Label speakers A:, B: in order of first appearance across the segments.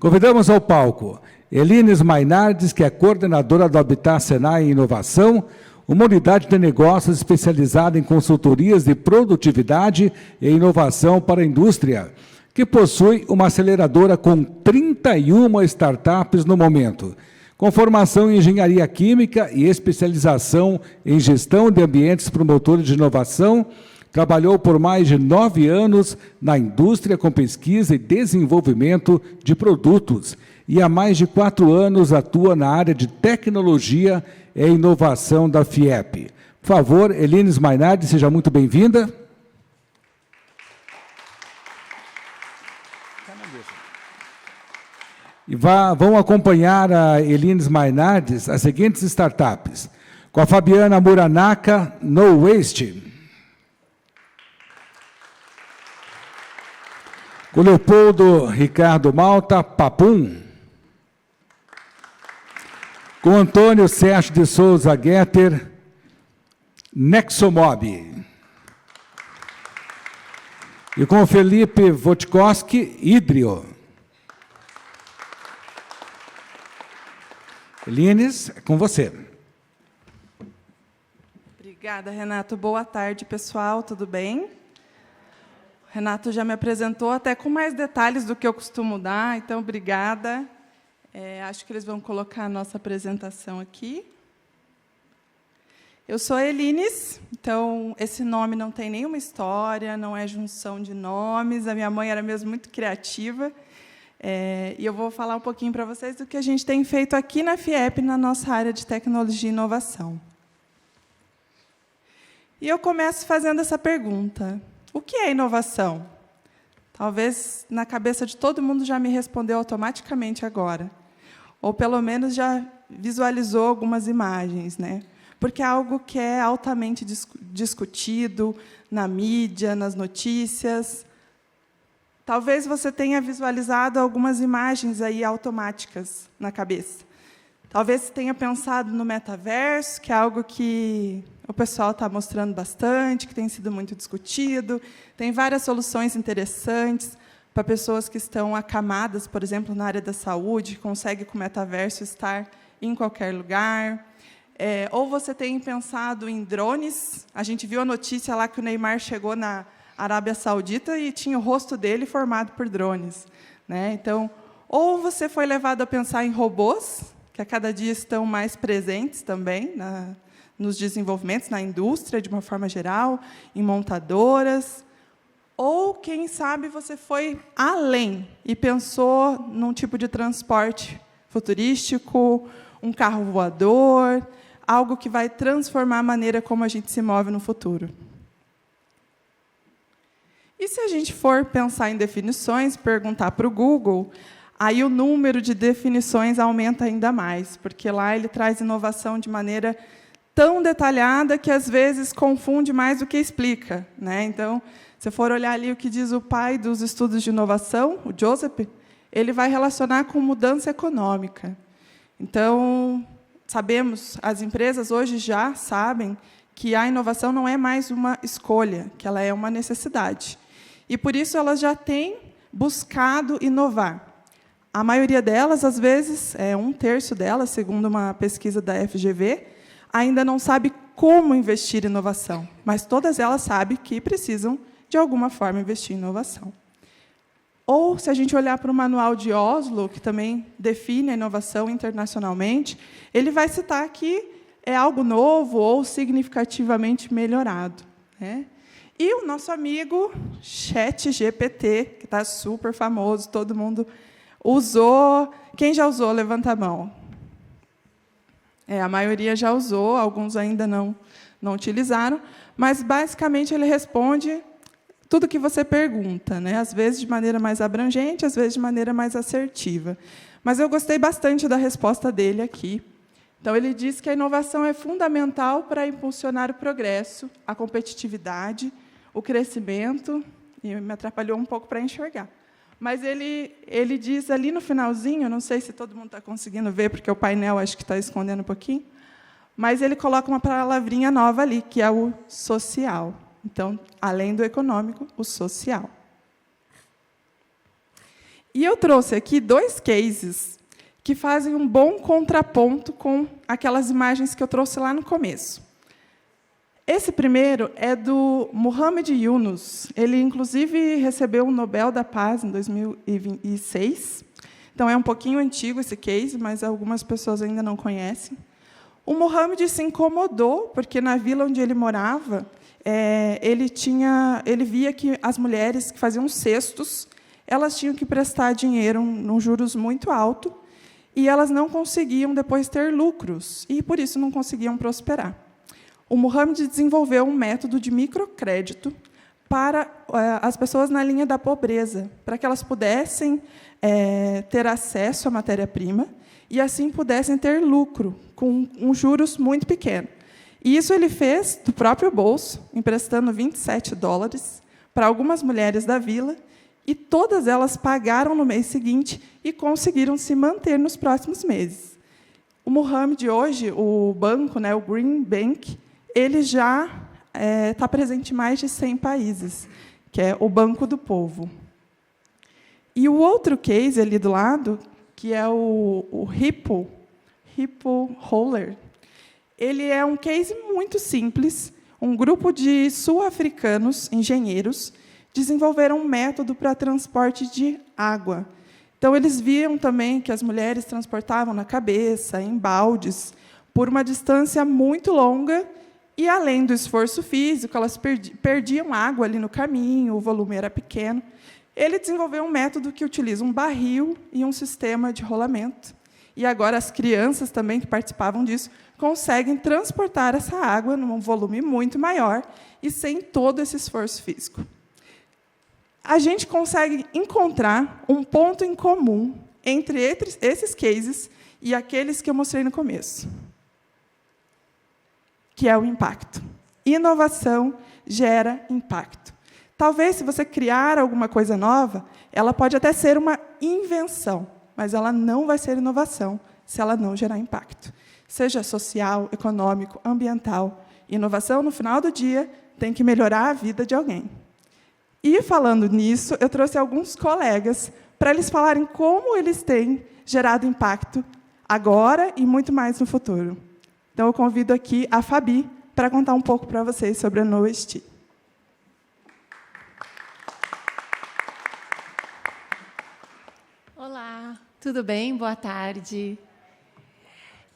A: Convidamos ao palco Elines Mainardes, que é coordenadora do Habitat Senai Inovação, uma unidade de negócios especializada em consultorias de produtividade e inovação para a indústria, que possui uma aceleradora com 31 startups no momento, com formação em engenharia química e especialização em gestão de ambientes promotores de inovação. Trabalhou por mais de 9 anos na indústria com pesquisa e desenvolvimento de produtos e há mais de 4 anos atua na área de tecnologia e inovação da FIEP. Por favor, Elines Mainardes, seja muito bem-vinda. E vão acompanhar a Elines Mainardes as seguintes startups, com a Fabiana Muranaka, No Waste, com o Leopoldo Ricardo Malta, Papum, com o Antônio Sérgio de Souza Getter, Nexomob, e com o Felipe Votkowski, Hidrio. Elines, é com você.
B: Obrigada, Renato. Boa tarde, pessoal. Tudo bem? O Renato já me apresentou até com mais detalhes do que eu costumo dar, então, obrigada. Acho que eles vão colocar a nossa apresentação aqui. Eu sou a Elines, então, esse nome não tem nenhuma história, não é junção de nomes, a minha mãe era mesmo muito criativa. E eu vou falar um pouquinho para vocês do que a gente tem feito aqui na FIEP, na nossa área de tecnologia e inovação. E eu começo fazendo essa pergunta. O que é inovação? Talvez, na cabeça de todo mundo, já me respondeu automaticamente agora. Ou, pelo menos, já visualizou algumas imagens, né? Porque é algo que é altamente discutido na mídia, nas notícias. Talvez você tenha visualizado algumas imagens aí automáticas na cabeça. Talvez tenha pensado no metaverso, que é algo que o pessoal está mostrando bastante, que tem sido muito discutido. Tem várias soluções interessantes para pessoas que estão acamadas, por exemplo, na área da saúde, consegue com o metaverso estar em qualquer lugar. Ou você tem pensado em drones. A gente viu a notícia lá que o Neymar chegou na Arábia Saudita e tinha o rosto dele formado por drones, né? Então, ou você foi levado a pensar em robôs, que a cada dia estão mais presentes também nos desenvolvimentos, na indústria, de uma forma geral, em montadoras, ou, quem sabe, você foi além e pensou num tipo de transporte futurístico, um carro voador, algo que vai transformar a maneira como a gente se move no futuro. E se a gente for pensar em definições, perguntar para o Google, aí o número de definições aumenta ainda mais, porque lá ele traz inovação de maneira tão detalhada que, às vezes, confunde mais do que explica, né? Então, se for olhar ali o que diz o pai dos estudos de inovação, o Joseph, ele vai relacionar com mudança econômica. Então, sabemos, as empresas hoje já sabem que a inovação não é mais uma escolha, que ela é uma necessidade. E, por isso, elas já têm buscado inovar. A maioria delas, às vezes, 1/3 delas, segundo uma pesquisa da FGV, ainda não sabe como investir em inovação, mas todas elas sabem que precisam, de alguma forma, investir em inovação. Ou, se a gente olhar para o Manual de Oslo, que também define a inovação internacionalmente, ele vai citar que é algo novo ou significativamente melhorado, né? E o nosso amigo ChatGPT, que está super famoso, todo mundo usou. Quem já usou? Levanta a mão. A maioria já usou, alguns ainda não utilizaram, mas, basicamente, ele responde tudo que você pergunta, né? Às vezes de maneira mais abrangente, às vezes de maneira mais assertiva. Mas eu gostei bastante da resposta dele aqui. Então, ele diz que a inovação é fundamental para impulsionar o progresso, a competitividade, o crescimento, e me atrapalhou um pouco para enxergar. Mas ele diz ali no finalzinho, não sei se todo mundo está conseguindo ver, porque o painel acho que está escondendo um pouquinho, mas ele coloca uma palavrinha nova ali, que é o social. Então, além do econômico, o social. E eu trouxe aqui 2 cases que fazem um bom contraponto com aquelas imagens que eu trouxe lá no começo. Esse primeiro é do Muhammad Yunus. Ele, inclusive, recebeu o Nobel da Paz em 2006. Então, é um pouquinho antigo esse case, mas algumas pessoas ainda não conhecem. O Muhammad se incomodou, porque na vila onde ele morava, ele via que as mulheres que faziam cestos, elas tinham que prestar dinheiro num juros muito alto, e elas não conseguiam depois ter lucros, e, por isso, não conseguiam prosperar. O Muhammad desenvolveu um método de microcrédito para as pessoas na linha da pobreza, para que elas pudessem ter acesso à matéria-prima e, assim, pudessem ter lucro, com juros muito pequeno. E isso ele fez do próprio bolso, emprestando $27 para algumas mulheres da vila, e todas elas pagaram no mês seguinte e conseguiram se manter nos próximos meses. O Muhammad, hoje, o banco, o Green Bank, ele já está presente em mais de 100 países, que é o Banco do Povo. E o outro case ali do lado, que é o Hippo Roller, ele é um case muito simples. Um grupo de sul-africanos, engenheiros, desenvolveram um método para transporte de água. Então, eles viam também que as mulheres transportavam na cabeça, em baldes, por uma distância muito longa, e, além do esforço físico, elas perdiam água ali no caminho, o volume era pequeno. Ele desenvolveu um método que utiliza um barril e um sistema de rolamento. E agora as crianças também que participavam disso conseguem transportar essa água num volume muito maior e sem todo esse esforço físico. A gente consegue encontrar um ponto em comum entre esses cases e aqueles que eu mostrei no começo, que é o impacto. Inovação gera impacto. Talvez, se você criar alguma coisa nova, ela pode até ser uma invenção, mas ela não vai ser inovação se ela não gerar impacto. Seja social, econômico, ambiental. Inovação, no final do dia, tem que melhorar a vida de alguém. E, falando nisso, eu trouxe alguns colegas para eles falarem como eles têm gerado impacto agora e muito mais no futuro. Então, eu convido aqui a Fabi para contar um pouco para vocês sobre a Knowest.
C: Olá, tudo bem? Boa tarde.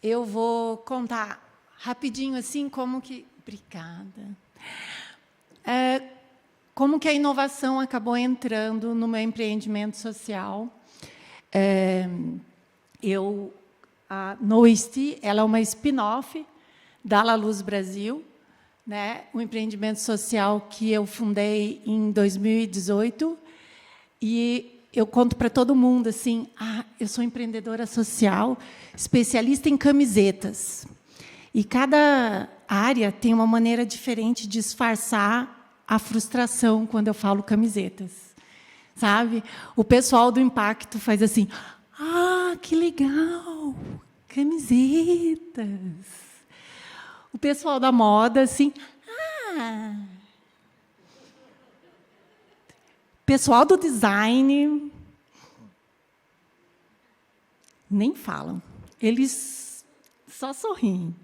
C: Eu vou contar rapidinho assim como que... Obrigada. Como que a inovação acabou entrando no meu empreendimento social. A Knowest, ela é uma spin-off da La Luz Brasil, né? Um empreendimento social que eu fundei em 2018, e eu conto para todo mundo assim: eu sou empreendedora social, especialista em camisetas. E cada área tem uma maneira diferente de disfarçar a frustração quando eu falo camisetas, sabe? O pessoal do impacto faz assim: que legal, camisetas. O pessoal da moda, assim, pessoal do design, nem falam. Eles só sorriem.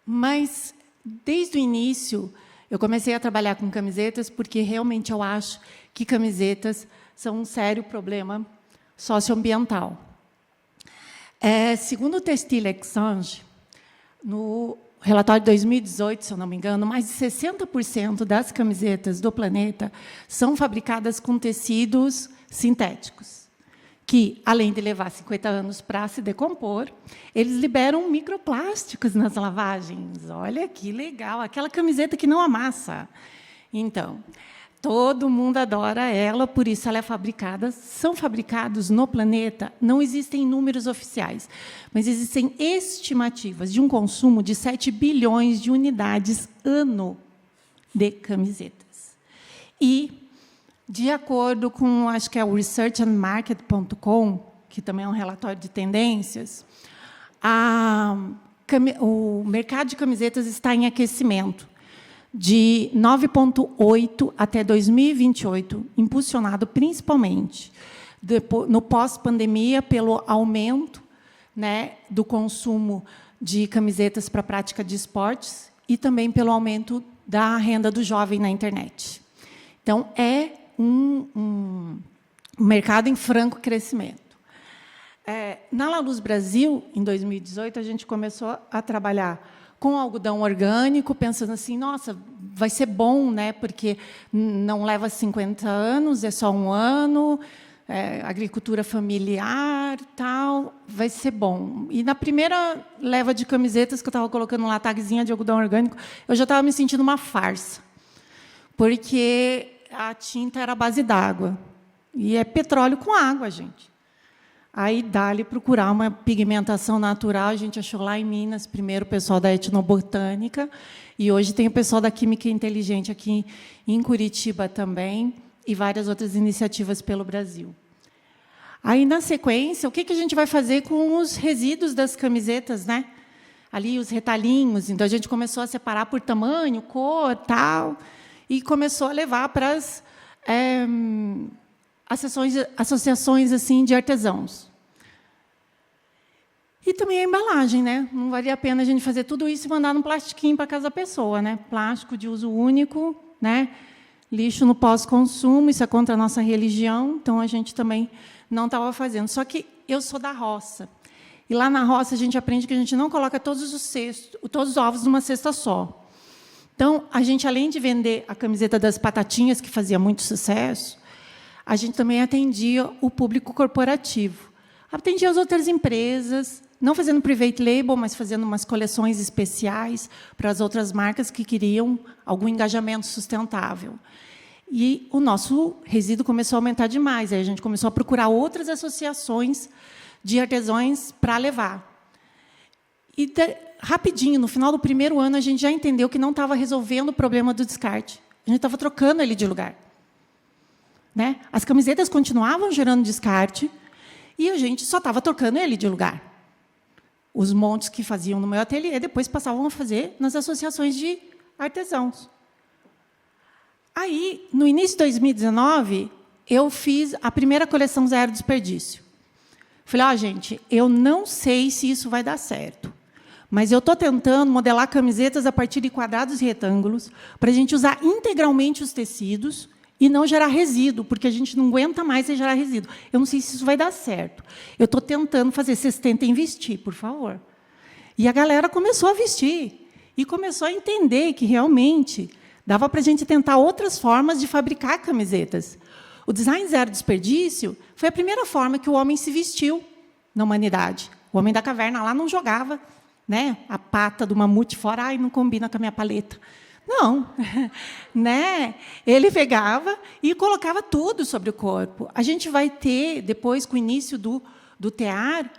C: Mas, desde o início, eu comecei a trabalhar com camisetas porque, realmente, eu acho que camisetas são um sério problema socioambiental. Segundo o Textile Exchange, no relatório de 2018, se eu não me engano, mais de 60% das camisetas do planeta são fabricadas com tecidos sintéticos, que, além de levar 50 anos para se decompor, eles liberam microplásticos nas lavagens. Olha que legal, aquela camiseta que não amassa. Então, todo mundo adora ela, por isso ela é fabricada. São fabricados no planeta, não existem números oficiais, mas existem estimativas de um consumo de 7 bilhões de unidades ano de camisetas. E, de acordo com, acho que é o researchandmarket.com, que também é um relatório de tendências, o mercado de camisetas está em aquecimento de 9,8 até 2028, impulsionado principalmente no pós-pandemia, pelo aumento, né, do consumo de camisetas para a prática de esportes e também pelo aumento da renda do jovem na internet. Então, é um mercado em franco crescimento. Na La Luz Brasil, em 2018, a gente começou a trabalhar com algodão orgânico, pensando assim, nossa, vai ser bom, né, porque não leva 50 anos, é só um ano, agricultura familiar, tal, vai ser bom. E na primeira leva de camisetas que eu estava colocando uma tagzinha de algodão orgânico, eu já estava me sentindo uma farsa, porque a tinta era à base d'água. E é petróleo com água, gente. Aí, dá-lhe procurar uma pigmentação natural. A gente achou lá em Minas, primeiro o pessoal da etnobotânica, e hoje tem o pessoal da Química Inteligente aqui em Curitiba também, e várias outras iniciativas pelo Brasil. Aí, na sequência, o que a gente vai fazer com os resíduos das camisetas, né? Ali, os retalhinhos. Então, a gente começou a separar por tamanho, cor, tal, e começou a levar para as associações assim, de artesãos. E também a embalagem, né? Não valia a pena a gente fazer tudo isso e mandar num plastiquinho para casa da pessoa, né? Plástico de uso único, né? Lixo no pós-consumo, isso é contra a nossa religião, então a gente também não estava fazendo. Só que eu sou da roça. E lá na roça a gente aprende que a gente não coloca todos os ovos numa cesta só. Então, a gente, além de vender a camiseta das Patatinhas, que fazia muito sucesso, a gente também atendia o público corporativo. Atendia as outras empresas, não fazendo private label, mas fazendo umas coleções especiais para as outras marcas que queriam algum engajamento sustentável. E o nosso resíduo começou a aumentar demais. Aí a gente começou a procurar outras associações de artesãos para levar. E, rapidinho, no final do primeiro ano, a gente já entendeu que não estava resolvendo o problema do descarte. A gente estava trocando ele de lugar. Né? As camisetas continuavam gerando descarte e a gente só estava trocando ele de lugar. Os montes que faziam no meu ateliê depois passavam a fazer nas associações de artesãos. Aí, no início de 2019, eu fiz a primeira coleção Zero Desperdício. Falei, gente, eu não sei se isso vai dar certo, mas eu estou tentando modelar camisetas a partir de quadrados e retângulos para a gente usar integralmente os tecidos e não gerar resíduo, porque a gente não aguenta mais gerar resíduo. Eu não sei se isso vai dar certo. Eu estou tentando fazer, vocês tentem vestir, por favor. E a galera começou a vestir, e começou a entender que, realmente, dava para a gente tentar outras formas de fabricar camisetas. O design zero desperdício foi a primeira forma que o homem se vestiu na humanidade. O homem da caverna lá não jogava, né, a pata do mamute fora, ai, não combina com a minha paleta. Não, né? Ele pegava e colocava tudo sobre o corpo. A gente vai ter, depois, com o início do tear,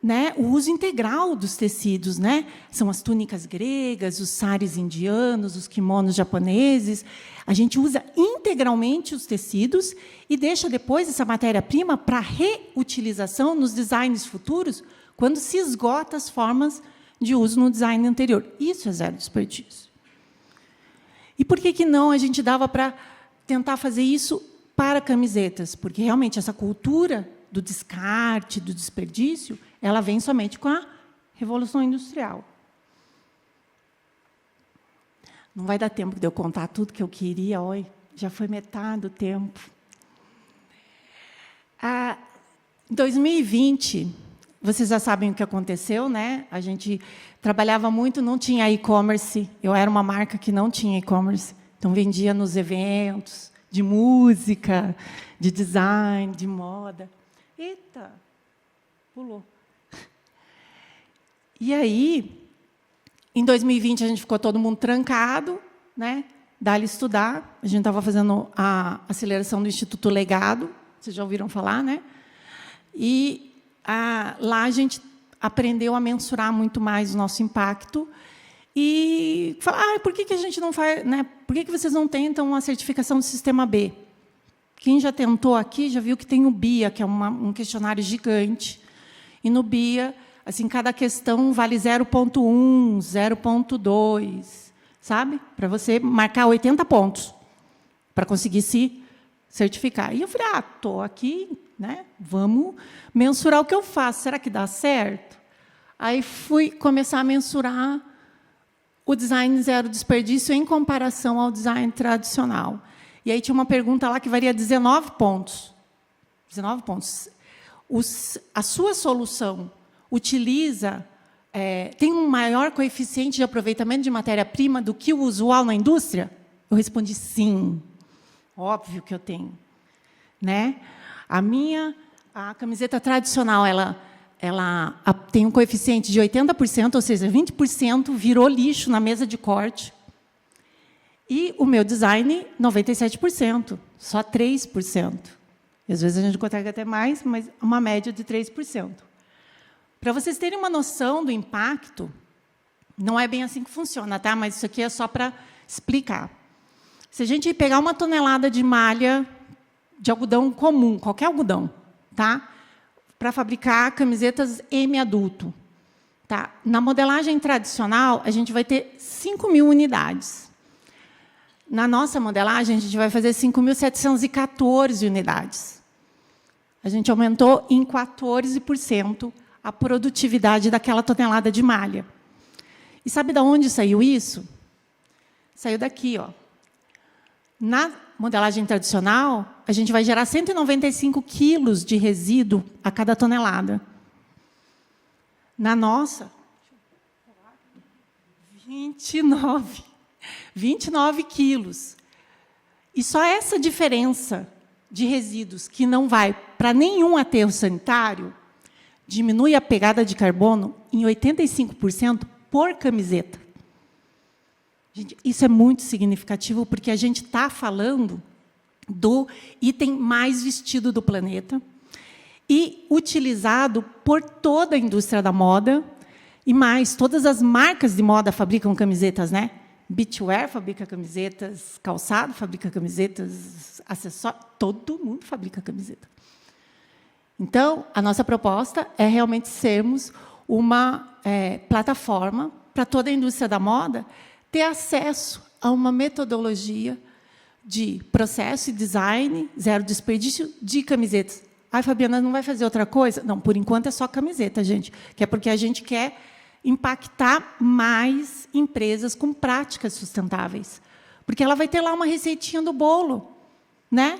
C: né, o uso integral dos tecidos. Né? São as túnicas gregas, os saris indianos, os kimonos japoneses. A gente usa integralmente os tecidos e deixa depois essa matéria-prima para reutilização nos designs futuros, quando se esgota as formas de uso no design anterior. Isso é zero desperdício. E por que não a gente dava para tentar fazer isso para camisetas? Porque, realmente, essa cultura do descarte, do desperdício, ela vem somente com a Revolução Industrial. Não vai dar tempo de eu contar tudo que eu queria, oi, já foi metade do tempo. Em 2020, vocês já sabem o que aconteceu, né? A gente trabalhava muito, não tinha e-commerce. Eu era uma marca que não tinha e-commerce. Então, vendia nos eventos de música, de design, de moda. Eita, pulou. E aí, em 2020, a gente ficou todo mundo trancado, né? Dá-lhe estudar. A gente estava fazendo a aceleração do Instituto Legado. Vocês já ouviram falar, né? E lá a gente aprendeu a mensurar muito mais o nosso impacto e falar, por que a gente não faz, né? Por que vocês não tentam a certificação do Sistema B? Quem já tentou aqui já viu que tem o BIA, que é um questionário gigante. E no BIA, assim, cada questão vale 0,1, 0,2, sabe? Para você marcar 80 pontos para conseguir se certificar. E eu falei, estou aqui, né? Vamos mensurar o que eu faço. Será que dá certo? Aí fui começar a mensurar o design zero desperdício em comparação ao design tradicional. E aí tinha uma pergunta lá que varia 19 pontos. 19 pontos. A sua solução utiliza, tem um maior coeficiente de aproveitamento de matéria-prima do que o usual na indústria? Eu respondi sim. Óbvio que eu tenho. Né? A camiseta tradicional, ela tem um coeficiente de 80%, ou seja, 20% virou lixo na mesa de corte. E o meu design, 97%, só 3%. E, às vezes a gente consegue até mais, mas uma média de 3%. Para vocês terem uma noção do impacto, não é bem assim que funciona, tá? Mas isso aqui é só para explicar. Se a gente pegar uma tonelada de malha de algodão comum, qualquer algodão, tá? Para fabricar camisetas M adulto. Tá? Na modelagem tradicional, a gente vai ter 5.000 unidades. Na nossa modelagem, a gente vai fazer 5.714 unidades. A gente aumentou em 14% a produtividade daquela tonelada de malha. E sabe de onde saiu isso? Saiu daqui, ó. Na modelagem tradicional, a gente vai gerar 195 quilos de resíduo a cada tonelada. Na nossa, 29 quilos. E só essa diferença de resíduos, que não vai para nenhum aterro sanitário, diminui a pegada de carbono em 85% por camiseta. Gente, isso é muito significativo, porque a gente está falando do item mais vestido do planeta e utilizado por toda a indústria da moda, e mais, todas as marcas de moda fabricam camisetas, né? Beachwear fabrica camisetas, calçado fabrica camisetas, acessórios, todo mundo fabrica camiseta. Então, a nossa proposta é realmente sermos uma plataforma para toda a indústria da moda ter acesso a uma metodologia de processo e design, zero desperdício de camisetas. Ai, Fabiana, não vai fazer outra coisa? Não, por enquanto é só camiseta, gente. Que é porque a gente quer impactar mais empresas com práticas sustentáveis. Porque ela vai ter lá uma receitinha do bolo, né?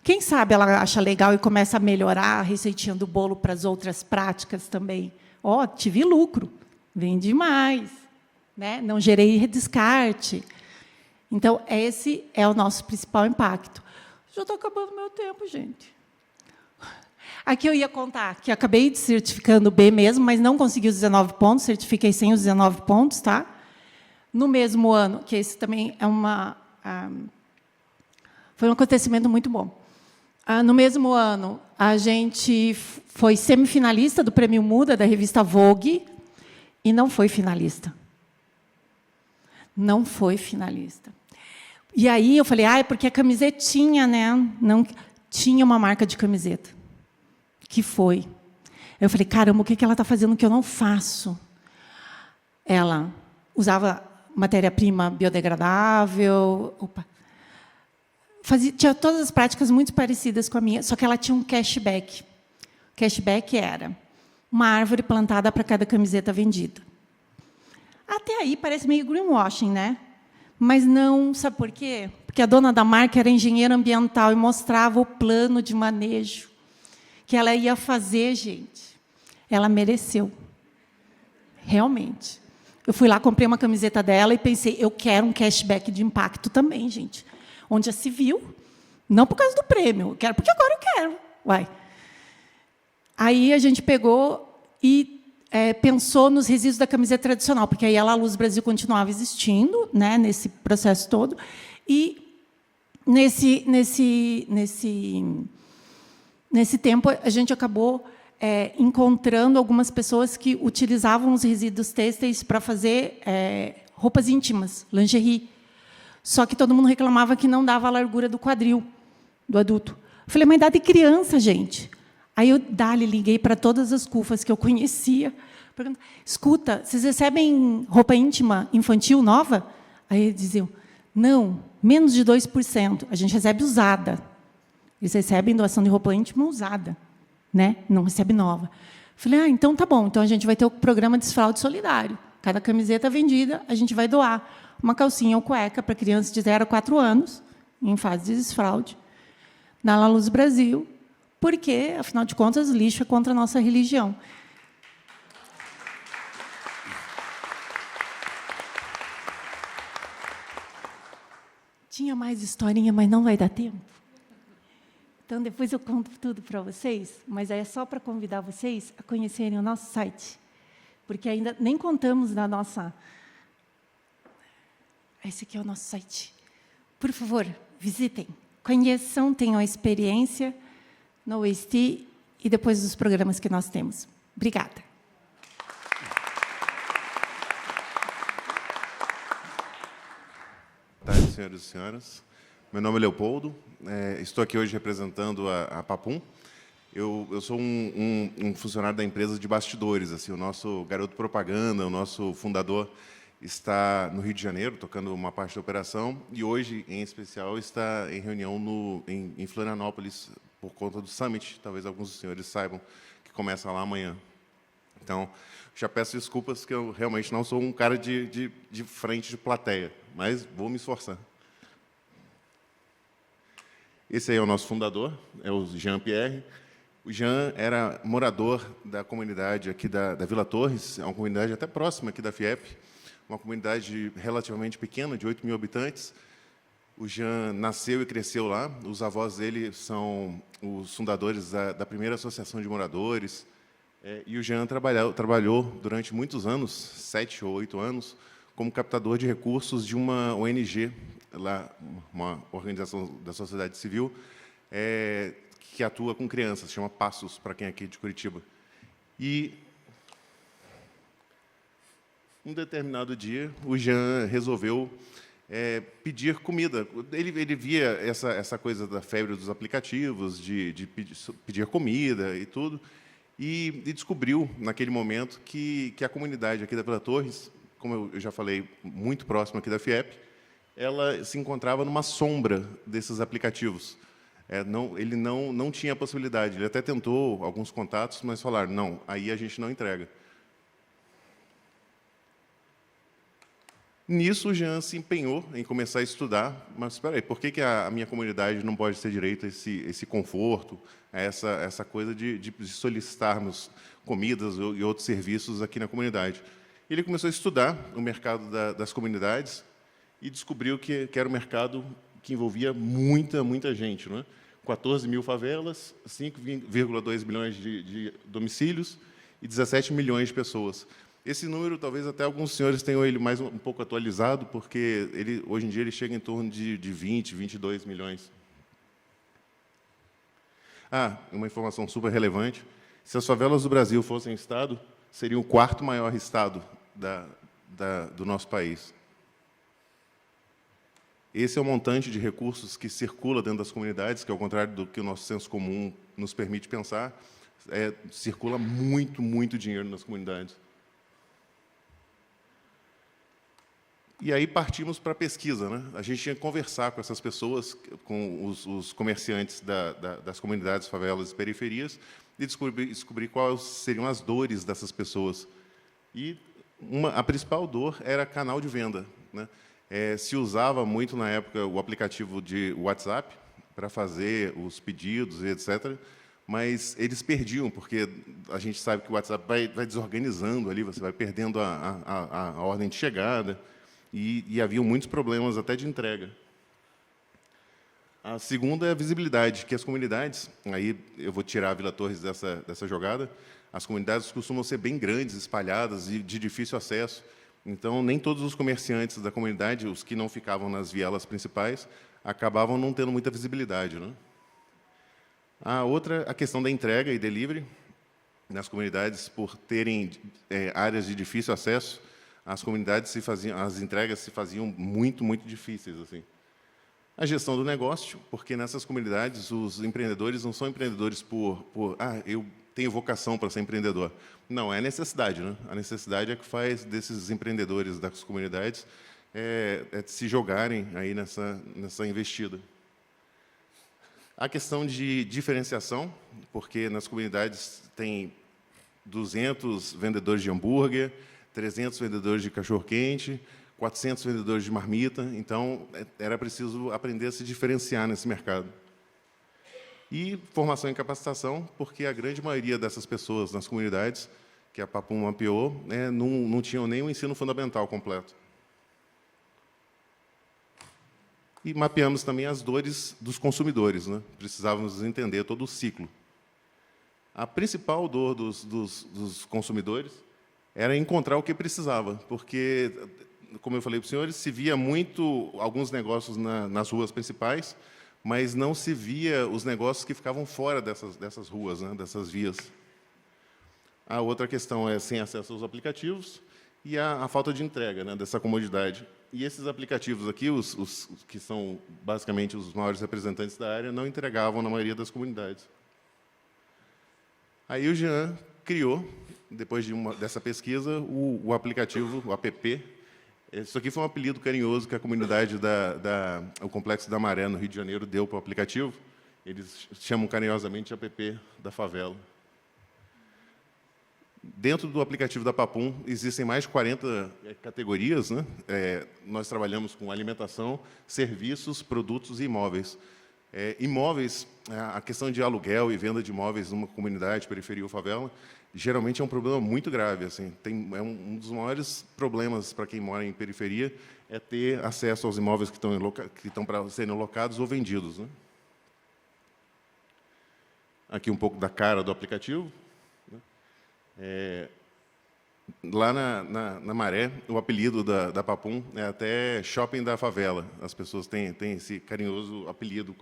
C: Quem sabe ela acha legal e começa a melhorar a receitinha do bolo para as outras práticas também. Ó, tive lucro, vendi mais, né? Não gerei descarte. Então, esse é o nosso principal impacto. Já estou acabando meu tempo, gente. Aqui eu ia contar que acabei de certificando B mesmo, mas não consegui os 19 pontos, certifiquei sem os 19 pontos, tá? No mesmo ano, que esse também é foi um acontecimento muito bom. No mesmo ano, a gente foi semifinalista do Prêmio Muda, da revista Vogue, e não foi finalista. Não foi finalista. E aí eu falei, é porque a camisetinha, né? Não tinha uma marca de camiseta. Que foi. Eu falei, caramba, o que ela está fazendo que eu não faço? Ela usava matéria-prima biodegradável, tinha todas as práticas muito parecidas com a minha, só que ela tinha um cashback. O cashback era uma árvore plantada para cada camiseta vendida. Até aí parece meio greenwashing, né? Mas não, sabe por quê? Porque a dona da marca era engenheira ambiental e mostrava o plano de manejo que ela ia fazer, gente. Ela mereceu. Realmente. Eu fui lá, comprei uma camiseta dela e pensei, eu quero um cashback de impacto também, gente. Onde já se viu, não por causa do prêmio, eu quero porque agora eu quero. Uai. Aí a gente pegou e pensou nos resíduos da camiseta tradicional, porque aí a Luz Brasil continuava existindo, né, nesse processo todo, e nesse tempo a gente acabou encontrando algumas pessoas que utilizavam os resíduos têxteis para fazer roupas íntimas, lingerie. Só que todo mundo reclamava que não dava a largura do quadril do adulto. Eu falei, mas dá de criança, gente. Aí eu liguei para todas as CUFAs que eu conhecia. Perguntei, escuta, vocês recebem roupa íntima infantil nova? Aí eles diziam, não, menos de 2%. A gente recebe usada. Eles recebem doação de roupa íntima usada, né? Não recebe nova. Falei, então tá bom, então a gente vai ter o programa Desfraude Solidário. Cada camiseta vendida, a gente vai doar uma calcinha ou cueca para crianças de 0 a 4 anos, em fase de desfraude, na La Luz Brasil, porque, afinal de contas, lixo é contra a nossa religião. Tinha mais historinha, mas não vai dar tempo. Então, depois eu conto tudo para vocês, mas é só para convidar vocês a conhecerem o nosso site, porque ainda nem contamos da nossa... Esse aqui é o nosso site. Por favor, visitem, conheçam, tenham a experiência no OST e depois dos programas que nós temos. Obrigada.
D: Boa tarde, senhoras e senhores. Meu nome é Leopoldo, estou aqui hoje representando a Papum. Eu sou um funcionário da empresa de bastidores, assim, o nosso garoto propaganda, o nosso fundador está no Rio de Janeiro, tocando uma parte da operação, e hoje, em especial, está em reunião em Florianópolis, por conta do Summit, talvez alguns dos senhores saibam, que começa lá amanhã. Então, já peço desculpas, que eu realmente não sou um cara de frente de plateia, mas vou me esforçar. Esse aí é o nosso fundador, é o Jean-Pierre. O Jean era morador da comunidade aqui da Vila Torres, é uma comunidade até próxima aqui da FIEP, uma comunidade relativamente pequena, de 8 mil habitantes. O Jean nasceu e cresceu lá. Os avós dele são os fundadores da primeira associação de moradores. E o Jean trabalhou durante muitos anos, 7 ou 8 anos, como captador de recursos de uma ONG, lá, uma organização da sociedade civil, que atua com crianças, chama Passos, para quem é aqui de Curitiba. E, um determinado dia, o Jean resolveu pedir comida. Ele via essa coisa da febre dos aplicativos, de pedir comida e tudo, e descobriu, naquele momento, que a comunidade aqui da Vila Torres, como eu já falei, muito próxima aqui da FIEP, ela se encontrava numa sombra desses aplicativos. Ele não tinha a possibilidade. Ele até tentou alguns contatos, mas falaram, não, aí a gente não entrega. Nisso, o Jean se empenhou em começar a estudar, mas, espera aí, por que a minha comunidade não pode ter direito a esse conforto, a essa coisa de solicitarmos comidas e outros serviços aqui na comunidade? Ele começou a estudar o mercado das comunidades e descobriu que era um mercado que envolvia muita gente, não é? 14 mil favelas, 5,2 milhões de domicílios e 17 milhões de pessoas. Esse número, talvez até alguns senhores tenham ele mais um pouco atualizado, porque hoje em dia ele chega em torno de 20, 22 milhões. Uma informação super relevante. Se as favelas do Brasil fossem estado, seria o 4º maior estado do nosso país. Esse é o montante de recursos que circula dentro das comunidades, que, ao contrário do que o nosso senso comum nos permite pensar, circula muito dinheiro nas comunidades. E aí partimos para a pesquisa, né? A gente tinha que conversar com essas pessoas, com os comerciantes das comunidades, favelas e periferias, e descobrir quais seriam as dores dessas pessoas. E a principal dor era canal de venda, né? Se usava muito, na época, o aplicativo de WhatsApp para fazer os pedidos e etc., mas eles perdiam, porque a gente sabe que o WhatsApp vai desorganizando ali, você vai perdendo a ordem de chegada, e haviam muitos problemas até de entrega. A segunda é a visibilidade, que as comunidades, aí eu vou tirar a Vila Torres dessa jogada, as comunidades costumam ser bem grandes, espalhadas e de difícil acesso. Então, nem todos os comerciantes da comunidade, os que não ficavam nas vielas principais, acabavam não tendo muita visibilidade, né? A outra, a questão da entrega e delivery. Nas comunidades, por terem áreas de difícil acesso, as entregas se faziam muito difíceis, assim. A gestão do negócio, porque nessas comunidades os empreendedores não são empreendedores eu tenho vocação para ser empreendedor. Não, é a necessidade, né? A necessidade é que faz desses empreendedores das comunidades se jogarem aí nessa investida. A questão de diferenciação, porque nas comunidades tem 200 vendedores de hambúrguer, 300 vendedores de cachorro-quente, 400 vendedores de marmita, então era preciso aprender a se diferenciar nesse mercado. E formação e capacitação, porque a grande maioria dessas pessoas nas comunidades, que a Papum mapeou, não tinham nem o ensino fundamental completo. E mapeamos também as dores dos consumidores, né? Precisávamos entender todo o ciclo. A principal dor dos consumidores era encontrar o que precisava, porque, como eu falei para os senhores, se via muito alguns negócios nas ruas principais, mas não se via os negócios que ficavam fora dessas ruas, né, dessas vias. A outra questão é sem acesso aos aplicativos e a falta de entrega, né, dessa comodidade. E esses aplicativos aqui, os que são basicamente os maiores representantes da área, não entregavam na maioria das comunidades. Aí o Jean criou, depois dessa pesquisa, o aplicativo, o app. Isso aqui foi um apelido carinhoso que a comunidade o Complexo da Maré, no Rio de Janeiro, deu para o aplicativo. Eles chamam carinhosamente de app da favela. Dentro do aplicativo da Papum, existem mais de 40 categorias, né? Nós trabalhamos com alimentação, serviços, produtos e imóveis. Imóveis, a questão de aluguel e venda de imóveis numa comunidade, periferia ou favela, geralmente é um problema muito grave. Assim, um dos maiores problemas para quem mora em periferia é ter acesso aos imóveis que estão para serem locados ou vendidos, né? Aqui um pouco da cara do aplicativo. Lá na Maré, o apelido da Papum é até Shopping da Favela. As pessoas têm esse carinhoso apelido.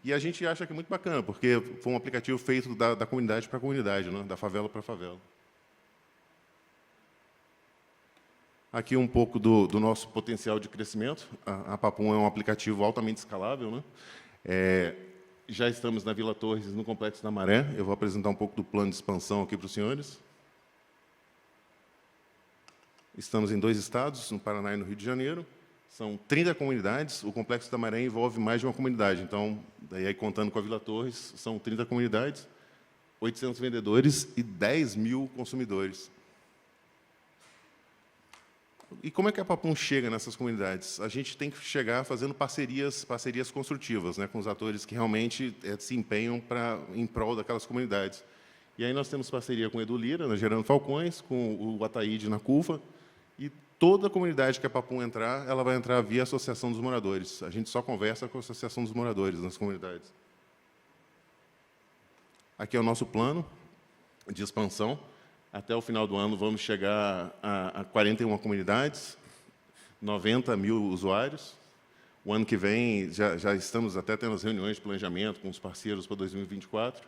D: E a gente acha que é muito bacana, porque foi um aplicativo feito da comunidade para a comunidade, né? Da favela para a favela. Aqui um pouco do nosso potencial de crescimento. A Papum é um aplicativo altamente escalável, né? Já estamos na Vila Torres, no Complexo da Maré. Eu vou apresentar um pouco do plano de expansão aqui para os senhores. Estamos em 2 estados, no Paraná e no Rio de Janeiro. São 30 comunidades. O Complexo da Maré envolve mais de uma comunidade. Então, daí contando com a Vila Torres, são 30 comunidades, 800 vendedores e 10 mil consumidores. E como é que a Papum chega nessas comunidades? A gente tem que chegar fazendo parcerias construtivas, né, com os atores que realmente se empenham em prol daquelas comunidades. E aí nós temos parceria com o Edu Lira, na Gerando Falcões, com o Ataíde, na CUFA, e toda a comunidade que a Papum entrar, ela vai entrar via Associação dos Moradores. A gente só conversa com a Associação dos Moradores nas comunidades. Aqui é o nosso plano de expansão. Até o final do ano, vamos chegar a 41 comunidades, 90 mil usuários. O ano que vem, já estamos até tendo as reuniões de planejamento com os parceiros para 2024.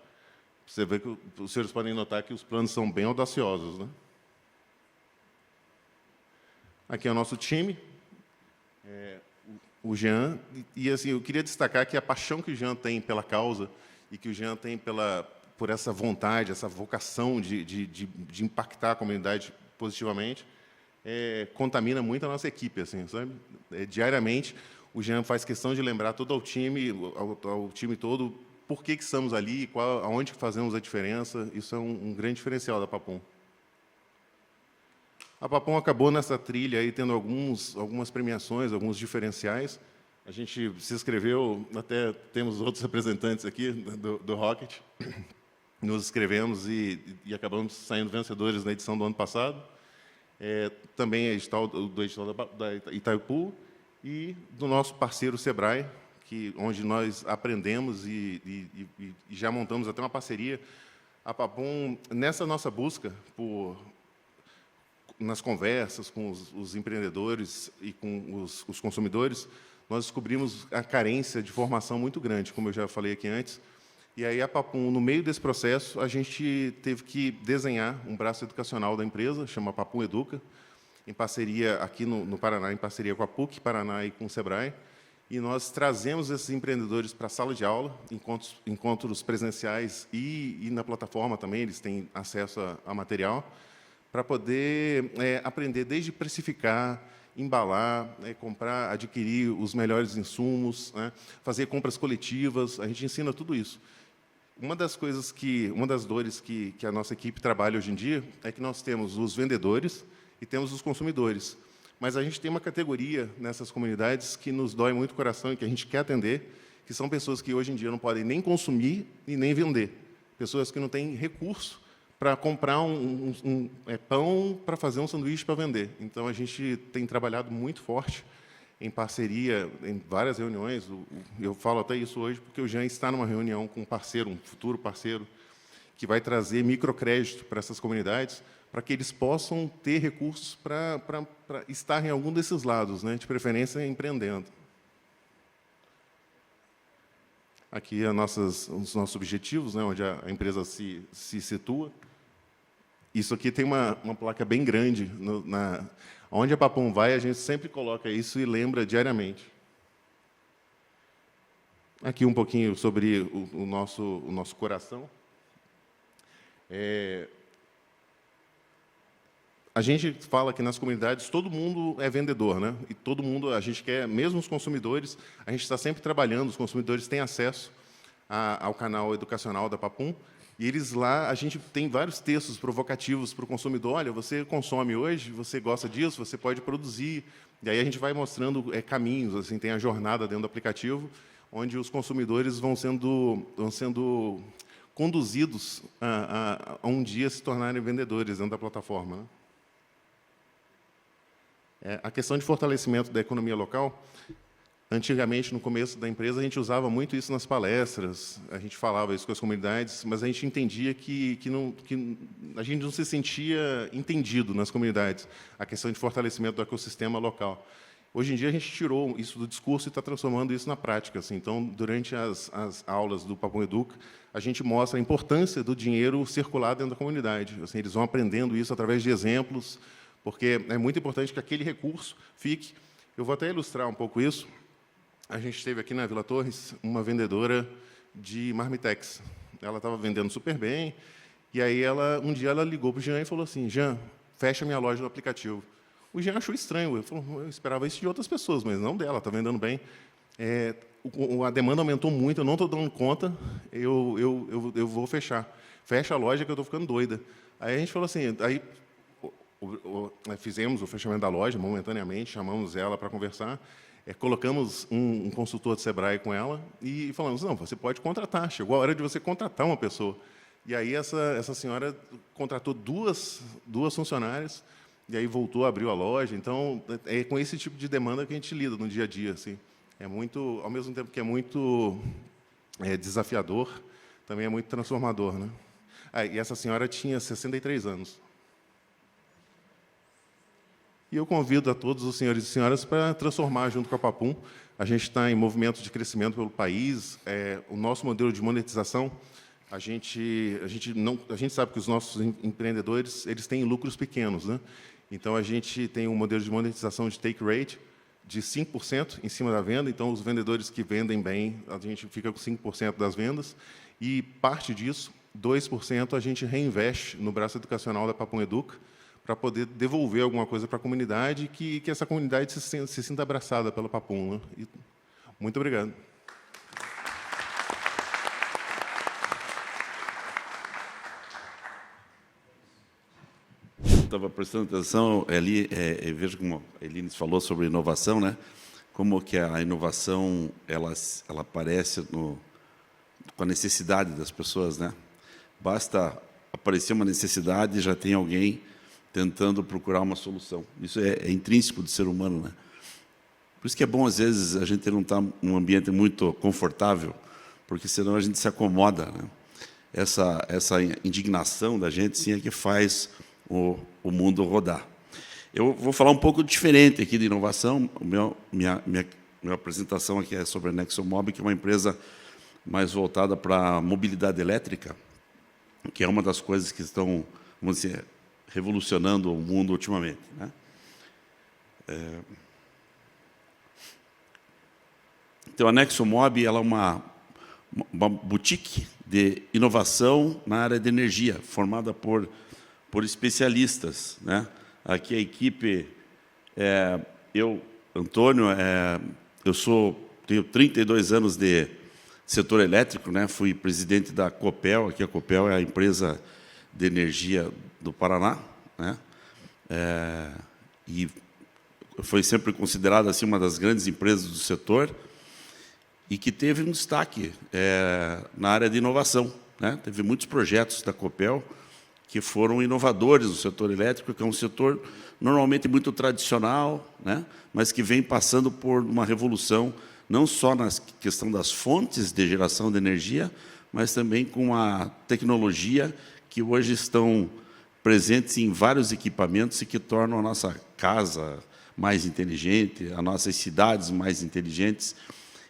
D: Você vê que os senhores podem notar que os planos são bem audaciosos, né? Aqui é o nosso time, o Jean. E assim, eu queria destacar que a paixão que o Jean tem pela causa e que o Jean tem por essa vontade, essa vocação de impactar a comunidade positivamente, contamina muito a nossa equipe, assim, sabe? Diariamente, o Jean faz questão de lembrar todo ao time todo, por que estamos ali, aonde fazemos a diferença. Isso é um grande diferencial da Papum. A Papum acabou nessa trilha aí tendo algumas premiações, alguns diferenciais. A gente se inscreveu, até temos outros representantes aqui do Rocket. Nos inscrevemos e acabamos saindo vencedores na edição do ano passado. Também do edital da Itaipu e do nosso parceiro Sebrae, onde nós aprendemos e já montamos até uma parceria. A Papum, nessa nossa busca nas conversas com os empreendedores e com os consumidores, nós descobrimos a carência de formação muito grande, como eu já falei aqui antes. E aí, a Papum, no meio desse processo, a gente teve que desenhar um braço educacional da empresa, chama Papum Educa, em parceria aqui no Paraná, em parceria com a PUC Paraná e com o Sebrae. E nós trazemos esses empreendedores para a sala de aula, encontros presenciais e na plataforma também, eles têm acesso a material, para poder aprender desde precificar, embalar, comprar, adquirir os melhores insumos, né, fazer compras coletivas. A gente ensina tudo isso. Uma das dores que a nossa equipe trabalha hoje em dia é que nós temos os vendedores e temos os consumidores. Mas a gente tem uma categoria nessas comunidades que nos dói muito o coração e que a gente quer atender, que são pessoas que hoje em dia não podem nem consumir e nem vender. Pessoas que não têm recurso para comprar pão para fazer um sanduíche para vender. Então, a gente tem trabalhado muito forte em parceria, em várias reuniões. Eu falo até isso hoje porque o Jean está numa reunião com um parceiro, um futuro parceiro, que vai trazer microcrédito para essas comunidades, para que eles possam ter recursos para estar em algum desses lados, né, de preferência empreendendo. Aqui os nossos objetivos, né, onde a empresa se situa. Isso aqui tem uma placa bem grande. Onde a Papum vai, a gente sempre coloca isso e lembra diariamente. Aqui um pouquinho sobre o nosso coração. A gente fala que nas comunidades todo mundo é vendedor, né? E todo mundo, a gente quer, mesmo os consumidores, a gente está sempre trabalhando, os consumidores têm acesso ao canal educacional da Papum, e eles lá, a gente tem vários textos provocativos para o consumidor. Olha, você consome hoje, você gosta disso, você pode produzir. E aí a gente vai mostrando caminhos, assim, tem a jornada dentro do aplicativo, onde os consumidores vão sendo conduzidos a um dia se tornarem vendedores dentro da plataforma, né? A questão de fortalecimento da economia local, antigamente, no começo da empresa, a gente usava muito isso nas palestras, a gente falava isso com as comunidades, mas a gente entendia que a gente não se sentia entendido nas comunidades, a questão de fortalecimento do ecossistema local. Hoje em dia, a gente tirou isso do discurso e está transformando isso na prática. Assim. Então, durante as aulas do Papum Educa, a gente mostra a importância do dinheiro circular dentro da comunidade. Assim, eles vão aprendendo isso através de exemplos, porque é muito importante que aquele recurso fique. Eu vou até ilustrar um pouco isso. A gente teve aqui na Vila Torres uma vendedora de marmitex. Ela estava vendendo super bem, e aí um dia ela ligou para o Jean e falou assim: Jean, fecha minha loja no aplicativo. O Jean achou estranho. Eu esperava isso de outras pessoas, mas não dela, está vendendo bem. A demanda aumentou muito, eu não estou dando conta, eu vou fechar. Fecha a loja que eu estou ficando doida. Aí a gente falou assim, fizemos o fechamento da loja momentaneamente, chamamos ela para conversar, colocamos um consultor de Sebrae com ela e falamos, não, você pode contratar, chegou a hora de você contratar uma pessoa. E aí essa senhora contratou duas funcionárias, e aí voltou, abriu a loja. Então, é com esse tipo de demanda que a gente lida no dia a dia. Assim. É muito, ao mesmo tempo que é muito desafiador, também é muito transformador. Né? E essa senhora tinha 63 anos. E eu convido a todos os senhores e senhoras para transformar junto com a Papum. A gente está em movimento de crescimento pelo país. O nosso modelo de monetização, a gente sabe que os nossos empreendedores eles têm lucros pequenos, né? Então, a gente tem um modelo de monetização de take rate de 5% em cima da venda. Então, os vendedores que vendem bem, a gente fica com 5% das vendas. E parte disso, 2%, a gente reinveste no braço educacional da Papum Educa, para poder devolver alguma coisa para a comunidade, que essa comunidade se sinta abraçada pela Papum. Né? Muito obrigado.
E: Estava prestando atenção ali, vejo como a Eline falou sobre inovação, né? Como que a inovação ela aparece com a necessidade das pessoas, né? Basta aparecer uma necessidade e já tem alguém tentando procurar uma solução. Isso é intrínseco do ser humano, né? Por isso que é bom, às vezes, a gente não estar num ambiente muito confortável, porque senão a gente se acomoda, né? Essa indignação da gente, sim, é que faz o mundo rodar. Eu vou falar um pouco diferente aqui de inovação. Minha apresentação aqui é sobre a Nexomob, que é uma empresa mais voltada para a mobilidade elétrica, que é uma das coisas que estão, vamos dizer, revolucionando o mundo ultimamente, né? Então, a Nexomob ela é uma boutique de inovação na área de energia, formada por especialistas, né? Aqui a equipe eu, Antônio, tenho 32 anos de setor elétrico, né? Fui presidente da Copel, aqui a Copel é a empresa de energia do Paraná, né? E foi sempre considerada assim uma das grandes empresas do setor e que teve um destaque na área de inovação, né? Teve muitos projetos da Copel que foram inovadores no setor elétrico, que é um setor normalmente muito tradicional, né? Mas que vem passando por uma revolução, não só na questão das fontes de geração de energia, mas também com a tecnologia que hoje estão presentes em vários equipamentos e que tornam a nossa casa mais inteligente, as nossas cidades mais inteligentes,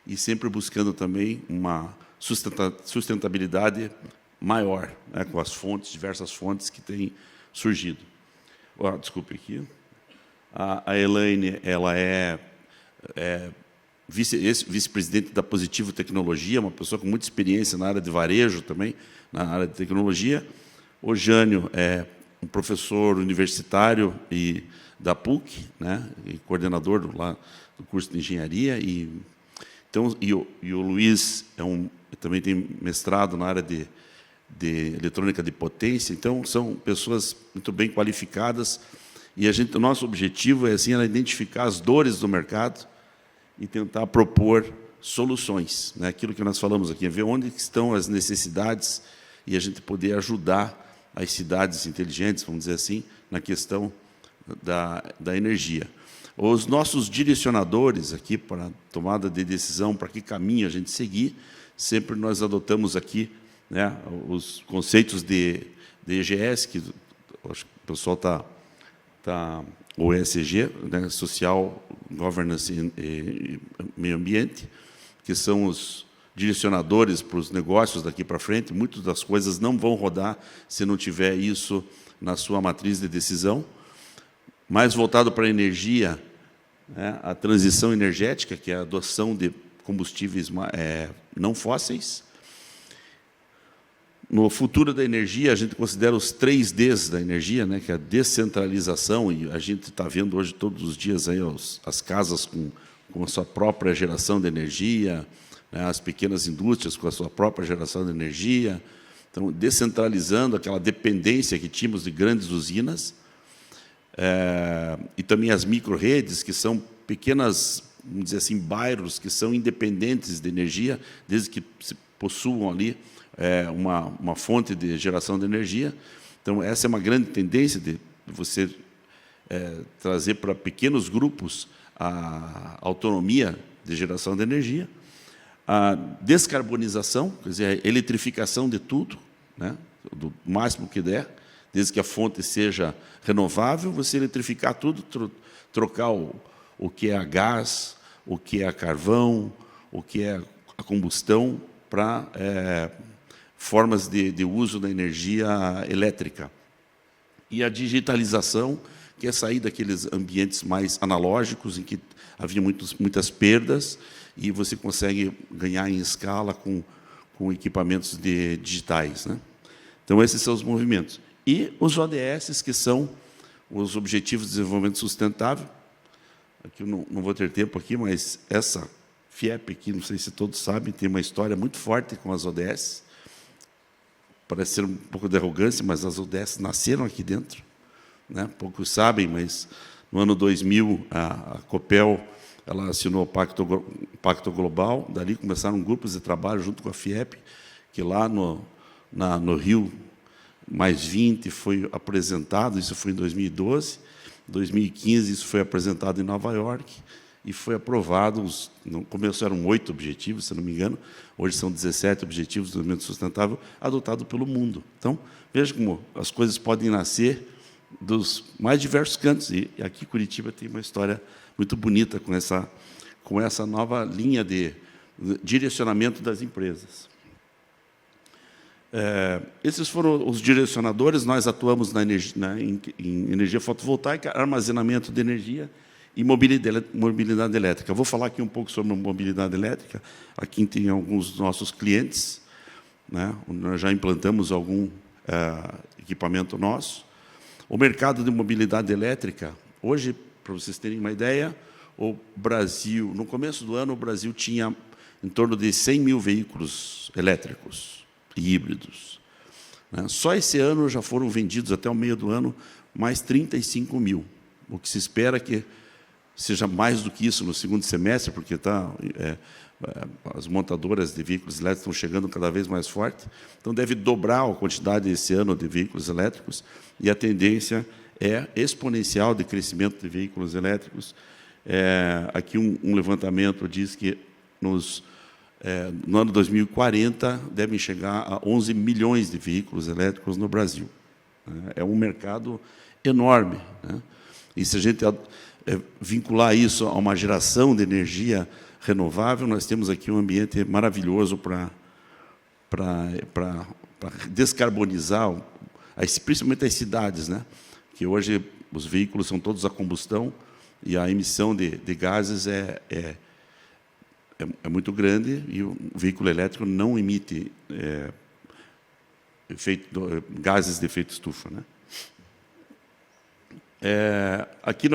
E: e sempre buscando também uma sustentabilidade maior, né, com as fontes, diversas fontes que têm surgido. Desculpe aqui. A Elaine, ela é vice-presidente da Positivo Tecnologia, uma pessoa com muita experiência na área de varejo também, na área de tecnologia. O Jânio é um professor universitário da PUC, né, e coordenador lá do curso de engenharia. E o Luiz também tem mestrado na área de eletrônica de potência. Então, são pessoas muito bem qualificadas. E o nosso objetivo é assim, identificar as dores do mercado e tentar propor soluções, né? Aquilo que nós falamos aqui, é ver onde estão as necessidades e a gente poder ajudar as cidades inteligentes, vamos dizer assim, na questão da energia. Os nossos direcionadores aqui para a tomada de decisão, para que caminho a gente seguir, sempre nós adotamos aqui, né, os conceitos de EGS, que acho que o pessoal o ESG, né, Social, Governance e Meio Ambiente, que são os direcionadores para os negócios daqui para frente. Muitas das coisas não vão rodar se não tiver isso na sua matriz de decisão. Mais voltado para a energia, né, a transição energética, que é a adoção de combustíveis não fósseis. No futuro da energia, a gente considera os 3 Ds da energia, né, que é a descentralização, e a gente está vendo hoje, todos os dias, aí, as casas com a sua própria geração de energia, né, as pequenas indústrias com a sua própria geração de energia. Então, descentralizando aquela dependência que tínhamos de grandes usinas, e também as micro-redes, que são pequenas, vamos dizer assim, bairros que são independentes de energia, desde que se possuam ali uma fonte de geração de energia. Então, essa é uma grande tendência de você trazer para pequenos grupos a autonomia de geração de energia. A descarbonização, quer dizer, a eletrificação de tudo, né, do máximo que der, desde que a fonte seja renovável, você eletrificar tudo, trocar o que é a gás, o que é a carvão, o que é a combustão, para formas de uso da energia elétrica. E a digitalização, que é sair daqueles ambientes mais analógicos, em que havia muitas perdas, e você consegue ganhar em escala com equipamentos digitais, né? Então, esses são os movimentos. E os ODS, que são os Objetivos de Desenvolvimento Sustentável. Aqui eu não vou ter tempo aqui, mas essa FIEP aqui, não sei se todos sabem, tem uma história muito forte com as ODS. Parece ser um pouco de arrogância, mas as ODS nasceram aqui dentro, né? Poucos sabem, mas no ano 2000, a Copel ela assinou o Pacto Global. Dali começaram grupos de trabalho junto com a FIEP, que lá no Rio +20 foi apresentado, isso foi em 2012. Em 2015, isso foi apresentado em Nova York e foi aprovado. No começo eram 8 objetivos, se não me engano, hoje são 17 objetivos do desenvolvimento sustentável adotados pelo mundo. Então, veja como as coisas podem nascer dos mais diversos cantos. E aqui, Curitiba tem uma história muito bonita com essa nova linha de direcionamento das empresas. Esses foram os direcionadores. Nós atuamos em energia fotovoltaica, armazenamento de energia e mobilidade elétrica. Vou falar aqui um pouco sobre mobilidade elétrica. Aqui tem alguns dos nossos clientes, né? Nós já implantamos algum equipamento nosso. O mercado de mobilidade elétrica, hoje, para vocês terem uma ideia, o Brasil, no começo do ano, o Brasil tinha em torno de 100 mil veículos elétricos e híbridos. Só esse ano já foram vendidos, até o meio do ano, mais 35 mil. O que se espera que seja mais do que isso no segundo semestre, porque as montadoras de veículos elétricos estão chegando cada vez mais forte. Então, deve dobrar a quantidade esse ano de veículos elétricos, e a tendência é exponencial de crescimento de veículos elétricos. Aqui um levantamento diz que no ano 2040 devem chegar a 11 milhões de veículos elétricos no Brasil. É um mercado enorme. E se a gente vincular isso a uma geração de energia renovável, nós temos aqui um ambiente maravilhoso para descarbonizar, principalmente as cidades, que hoje os veículos são todos a combustão e a emissão de gases é muito grande, e o veículo elétrico não emite gases de efeito estufa. Aqui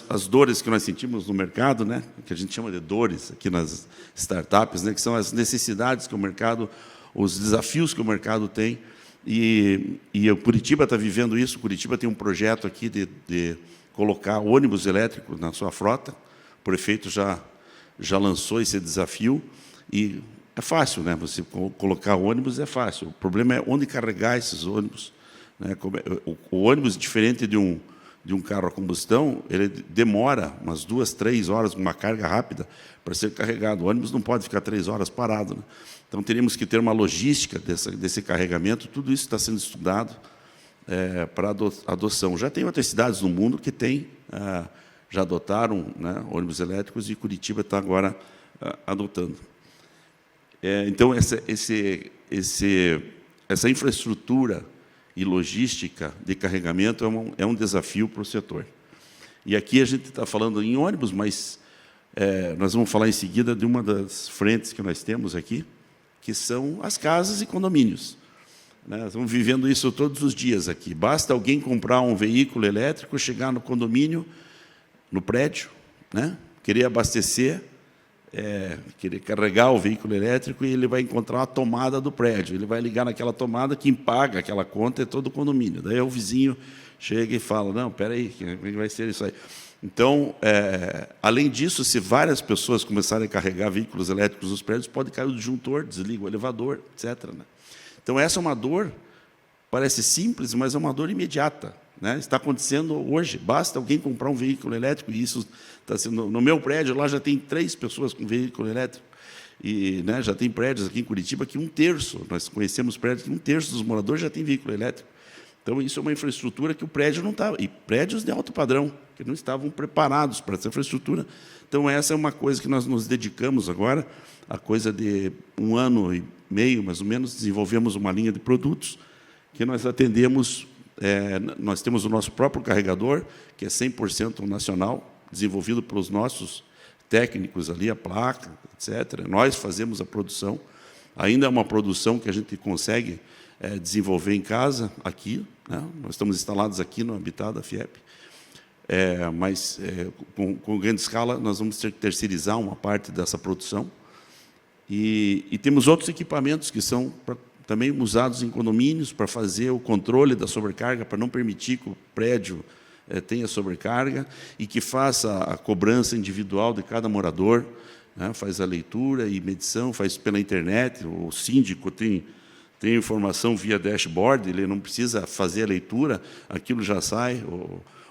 E: as dores que nós sentimos no mercado, que a gente chama de dores aqui nas startups, que são as necessidades que o mercado, os desafios que o mercado tem, e o Curitiba está vivendo isso. Curitiba tem um projeto aqui de colocar ônibus elétrico na sua frota. O prefeito já lançou esse desafio, e é fácil, você colocar ônibus é fácil. O problema é onde carregar esses ônibus. O ônibus, diferente de um carro a combustão, ele demora umas 2, 3 horas, uma carga rápida, para ser carregado. O ônibus não pode ficar 3 horas parado. Então, teríamos que ter uma logística desse carregamento. Tudo isso está sendo estudado para adoção. Já tem outras cidades no mundo que já adotaram ônibus elétricos, e Curitiba está agora adotando. Então, essa infraestrutura e logística de carregamento é um desafio para o setor. E aqui a gente está falando em ônibus, mas nós vamos falar em seguida de uma das frentes que nós temos aqui, que são as casas e condomínios. Nós estamos vivendo isso todos os dias aqui. Basta alguém comprar um veículo elétrico, chegar no condomínio, no prédio, querer abastecer, querer carregar o veículo elétrico, e ele vai encontrar uma tomada do prédio. Ele vai ligar naquela tomada, quem paga aquela conta é todo o condomínio. Daí o vizinho chega e fala: não, espera aí, que vai ser isso aí. Então, além disso, se várias pessoas começarem a carregar veículos elétricos nos prédios, pode cair o disjuntor, desliga o elevador, etc. Então, essa é uma dor, parece simples, mas é uma dor imediata. Está acontecendo hoje. Basta alguém comprar um veículo elétrico, e isso está sendo... No meu prédio, lá já tem 3 pessoas com veículo elétrico, e já tem prédios aqui em Curitiba que 1/3, nós conhecemos prédios que 1/3 dos moradores já tem veículo elétrico. Então, isso é uma infraestrutura que o prédio não estava, e prédios de alto padrão, que não estavam preparados para essa infraestrutura. Então, essa é uma coisa que nós nos dedicamos agora, a coisa de 1 ano e meio, mais ou menos, desenvolvemos uma linha de produtos que nós atendemos. Nós temos o nosso próprio carregador, que é 100% nacional, desenvolvido pelos nossos técnicos ali, a placa, etc. Nós fazemos a produção. Ainda é uma produção que a gente consegue desenvolver em casa, aqui. Nós estamos instalados aqui no Habitat da FIEP. Mas, com grande escala, nós vamos ter que terceirizar uma parte dessa produção. E temos outros equipamentos que são também usados em condomínios para fazer o controle da sobrecarga, para não permitir que o prédio tenha sobrecarga, e que faça a cobrança individual de cada morador, faz a leitura e medição, faz pela internet. O síndico tem informação via dashboard, ele não precisa fazer a leitura, aquilo já sai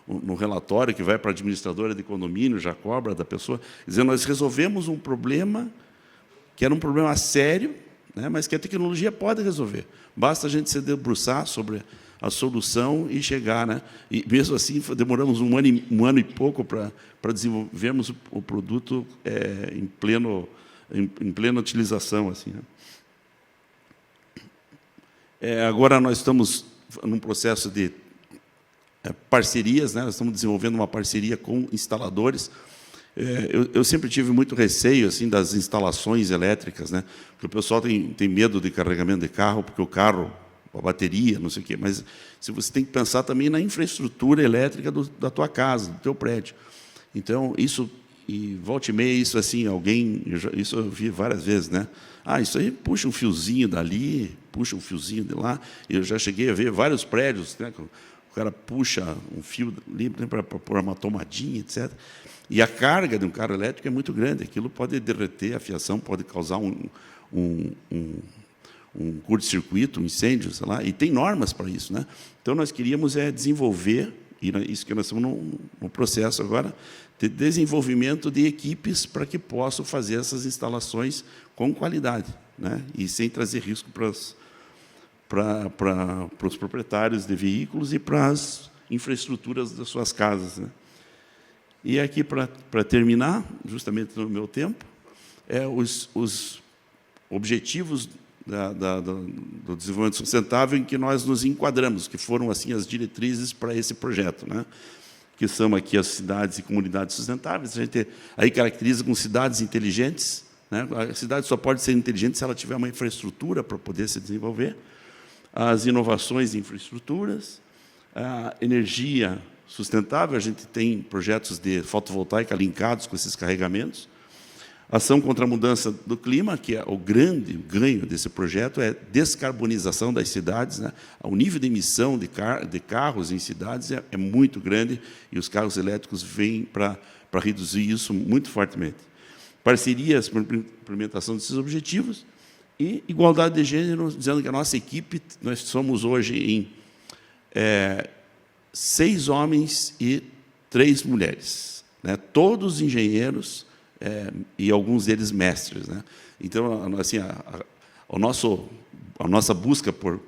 E: no relatório que vai para a administradora de condomínio, já cobra da pessoa. Quer dizer, nós resolvemos um problema que era um problema sério, mas que a tecnologia pode resolver. Basta a gente se debruçar sobre a solução e chegar. E, mesmo assim, demoramos um ano e pouco para desenvolvermos o produto em plena utilização. Assim, agora, nós estamos num processo de parcerias. Nós estamos desenvolvendo uma parceria com instaladores. Eu sempre tive muito receio assim das instalações elétricas, porque o pessoal tem medo de carregamento de carro, porque o carro, a bateria, não sei o quê. Mas se você tem que pensar também na infraestrutura elétrica da tua casa, do teu prédio. Então, isso, e volta e meia, isso assim, alguém, isso eu vi várias vezes, né? Ah, isso aí puxa um fiozinho dali, puxa um fiozinho de lá. Eu já cheguei a ver vários prédios, né? O cara puxa um fio ali para pôr uma tomadinha, etc. E a carga de um carro elétrico é muito grande. Aquilo pode derreter a fiação, pode causar um curto-circuito, um incêndio, sei lá. E tem normas para isso, né? Então, nós queríamos desenvolver, e isso que nós estamos no processo agora, de desenvolvimento de equipes para que possam fazer essas instalações com qualidade, né? E sem trazer risco para os proprietários de veículos e para as infraestruturas das suas casas, né? E aqui, para terminar, justamente no meu tempo, os objetivos do desenvolvimento sustentável em que nós nos enquadramos, que foram assim as diretrizes para esse projeto, né? Que são aqui as cidades e comunidades sustentáveis. A gente aí caracteriza com cidades inteligentes, né? A cidade só pode ser inteligente se ela tiver uma infraestrutura para poder se desenvolver. As inovações em infraestruturas, a energia sustentável, a gente tem projetos de fotovoltaica linkados com esses carregamentos. Ação contra a mudança do clima, que é o grande ganho desse projeto, é descarbonização das cidades, né? O nível de emissão de carros em cidades é muito grande, e os carros elétricos vêm para reduzir isso muito fortemente. Parcerias para a implementação desses objetivos e igualdade de gênero, dizendo que a nossa equipe, nós somos hoje em 6 homens e 3 mulheres, né? Todos engenheiros, e alguns deles mestres, né? Então, assim, a nossa busca por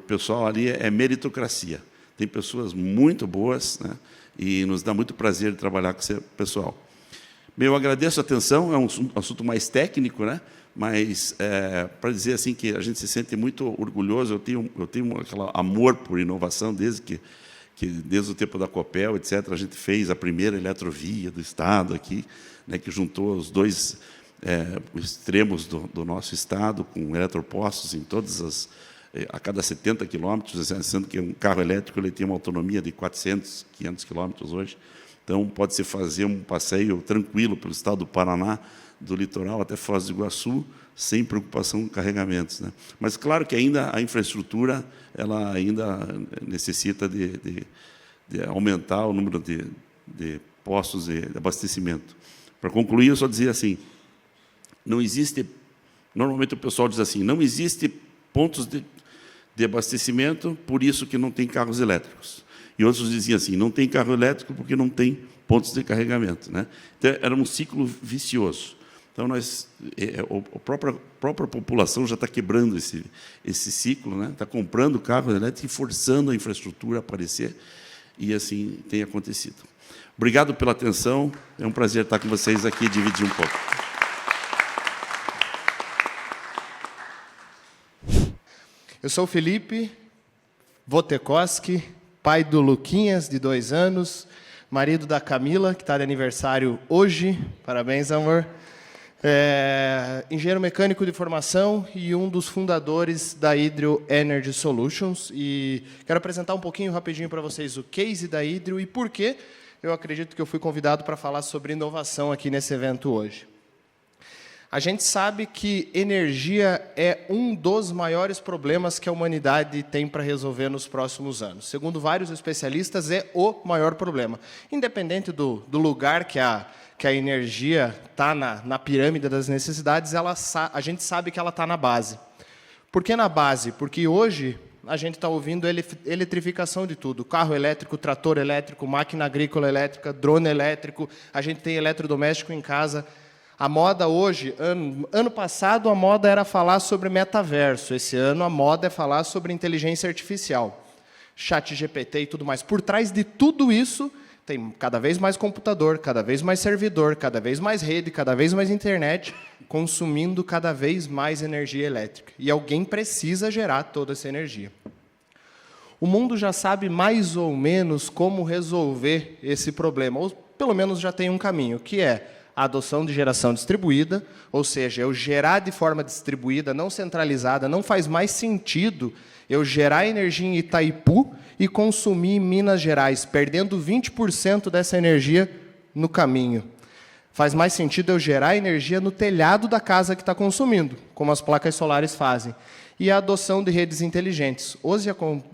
E: pessoal ali é meritocracia. Tem pessoas muito boas, né? E nos dá muito prazer de trabalhar com esse pessoal. Bem, eu agradeço a atenção, é um assunto mais técnico, né? Mas para dizer assim que a gente se sente muito orgulhoso, eu tenho aquele amor por inovação desde o tempo da Copel, etc., a gente fez a primeira eletrovia do Estado aqui, né, que juntou os dois extremos do nosso Estado, com eletropostos em a cada 70 quilômetros, sendo que um carro elétrico ele tem uma autonomia de 400, 500 quilômetros hoje. Então, pode-se fazer um passeio tranquilo pelo Estado do Paraná, do litoral até Foz do Iguaçu, sem preocupação com carregamentos, né? Mas, claro que ainda a infraestrutura ela ainda necessita de aumentar o número de postos de abastecimento. Para concluir, eu só dizer assim, não existe, normalmente o pessoal diz assim, não existe pontos de abastecimento, por isso que não tem carros elétricos. E outros diziam assim, não tem carro elétrico porque não tem pontos de carregamento, né? Então, era um ciclo vicioso. Então, a própria população já está quebrando esse ciclo, né? Está comprando carro elétrico e forçando a infraestrutura a aparecer, e assim tem acontecido. Obrigado pela atenção, é um prazer estar com vocês aqui e dividir um pouco.
F: Eu sou o Felipe Votekoski, pai do Luquinhas, de 2 anos, marido da Camila, que está de aniversário hoje. Parabéns, amor. Engenheiro mecânico de formação e um dos fundadores da Hydrio Energy Solutions. E quero apresentar um pouquinho rapidinho para vocês o case da Hydrio e por que eu acredito que eu fui convidado para falar sobre inovação aqui nesse evento hoje. A gente sabe que energia é um dos maiores problemas que a humanidade tem para resolver nos próximos anos. Segundo vários especialistas, é o maior problema. Independente do lugar que a energia está na pirâmide das necessidades, a gente sabe que ela está na base. Por que na base? Porque hoje a gente está ouvindo eletrificação de tudo. Carro elétrico, trator elétrico, máquina agrícola elétrica, drone elétrico, a gente tem eletrodoméstico em casa. A moda hoje, ano passado, a moda era falar sobre metaverso. Esse ano, a moda é falar sobre inteligência artificial. ChatGPT e tudo mais. Por trás de tudo isso, tem cada vez mais computador, cada vez mais servidor, cada vez mais rede, cada vez mais internet, consumindo cada vez mais energia elétrica. E alguém precisa gerar toda essa energia. O mundo já sabe mais ou menos como resolver esse problema, ou pelo menos já tem um caminho, que é a adoção de geração distribuída, ou seja, eu gerar de forma distribuída, não centralizada, não faz mais sentido eu gerar energia em Itaipu e consumir em Minas Gerais, perdendo 20% dessa energia no caminho. Faz mais sentido eu gerar energia no telhado da casa que está consumindo, como as placas solares fazem. E a adoção de redes inteligentes. Hoje,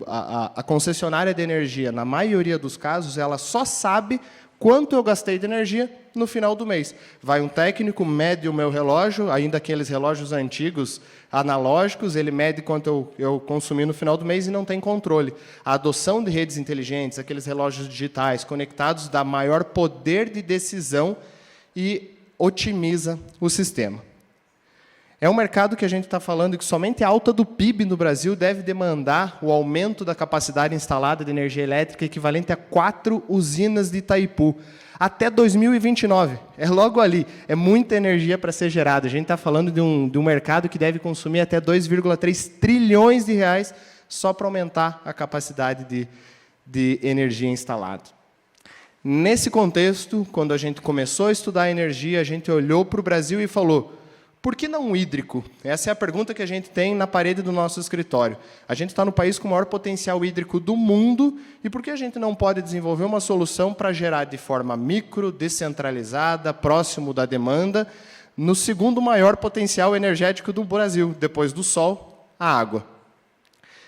F: a concessionária de energia, na maioria dos casos, ela só sabe quanto eu gastei de energia no final do mês. Vai um técnico, mede o meu relógio, ainda aqueles relógios antigos, analógicos, ele mede quanto eu consumi no final do mês e não tem controle. A adoção de redes inteligentes, aqueles relógios digitais conectados, dá maior poder de decisão e otimiza o sistema. É um mercado que a gente está falando que somente a alta do PIB no Brasil deve demandar o aumento da capacidade instalada de energia elétrica equivalente a 4 usinas de Itaipu, até 2029. É logo ali. É muita energia para ser gerada. A gente está falando de um mercado que deve consumir até 2,3 trilhões de reais só para aumentar a capacidade de energia instalada. Nesse contexto, quando a gente começou a estudar energia, a gente olhou para o Brasil e falou: por que não hídrico? Essa é a pergunta que a gente tem na parede do nosso escritório. A gente está no país com o maior potencial hídrico do mundo, e por que a gente não pode desenvolver uma solução para gerar de forma micro, descentralizada, próximo da demanda, no segundo maior potencial energético do Brasil, depois do sol, a água?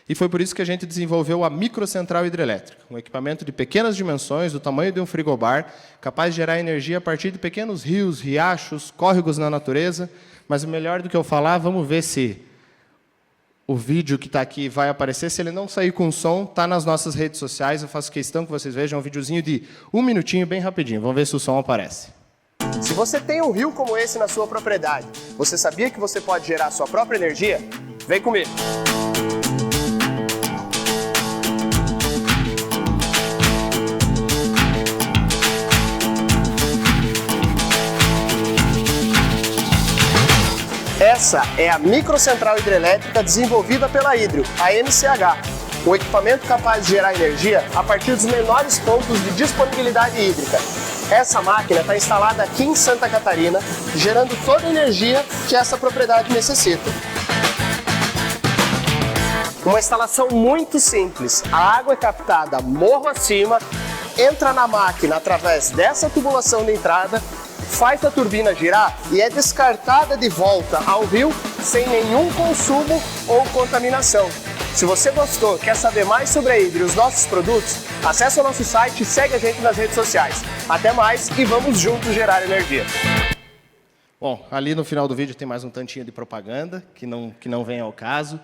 F: E foi por isso que a gente desenvolveu a microcentral hidrelétrica, um equipamento de pequenas dimensões, do tamanho de um frigobar, capaz de gerar energia a partir de pequenos rios, riachos, córregos na natureza. Mas melhor do que eu falar, vamos ver se o vídeo que está aqui vai aparecer. Se ele não sair com som, está nas nossas redes sociais. Eu faço questão que vocês vejam um videozinho de 1 minutinho, bem rapidinho. Vamos ver se o som aparece.
G: Se você tem um rio como esse na sua propriedade, você sabia que você pode gerar sua própria energia? Vem comigo! Essa é a microcentral hidrelétrica desenvolvida pela Hidrio, a MCH, um equipamento capaz de gerar energia a partir dos menores pontos de disponibilidade hídrica. Essa máquina está instalada aqui em Santa Catarina, gerando toda a energia que essa propriedade necessita. Uma instalação muito simples. A água é captada morro acima, entra na máquina através dessa tubulação de entrada, faz a turbina girar e é descartada de volta ao rio sem nenhum consumo ou contaminação. Se você gostou, quer saber mais sobre a Hidrio e os nossos produtos, acesse o nosso site e segue a gente nas redes sociais. Até mais e vamos juntos gerar energia.
F: Bom, ali no final do vídeo tem mais um tantinho de propaganda, que não vem ao caso.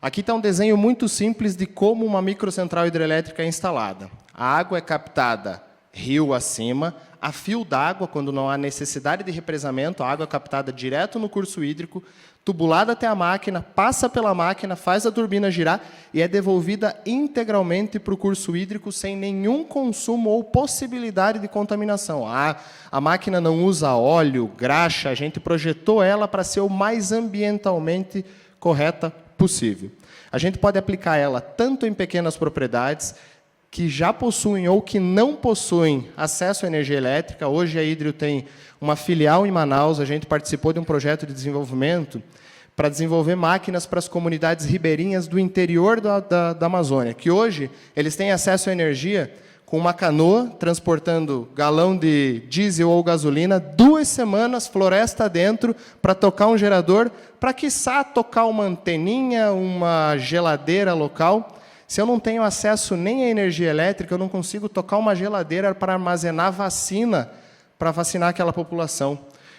F: Aqui está um desenho muito simples de como uma microcentral hidrelétrica é instalada. A água é captada rio acima, a fio d'água, quando não há necessidade de represamento, a água é captada direto no curso hídrico, tubulada até a máquina, passa pela máquina, faz a turbina girar e é devolvida integralmente para o curso hídrico sem nenhum consumo ou possibilidade de contaminação. A máquina não usa óleo, graxa, a gente projetou ela para ser o mais ambientalmente correta possível. A gente pode aplicar ela tanto em pequenas propriedades que já possuem ou que não possuem acesso à energia elétrica. Hoje a Hidrio tem uma filial em Manaus, a gente participou de um projeto de desenvolvimento para desenvolver máquinas para as comunidades ribeirinhas do interior da Amazônia, que hoje eles têm acesso à energia com uma canoa, transportando galão de diesel ou gasolina, 2 semanas, floresta dentro, para tocar um gerador, para, quiçá, tocar uma anteninha, uma geladeira local. Se eu não tenho acesso nem à energia elétrica, eu não consigo tocar uma geladeira para armazenar vacina, para vacinar aquela população.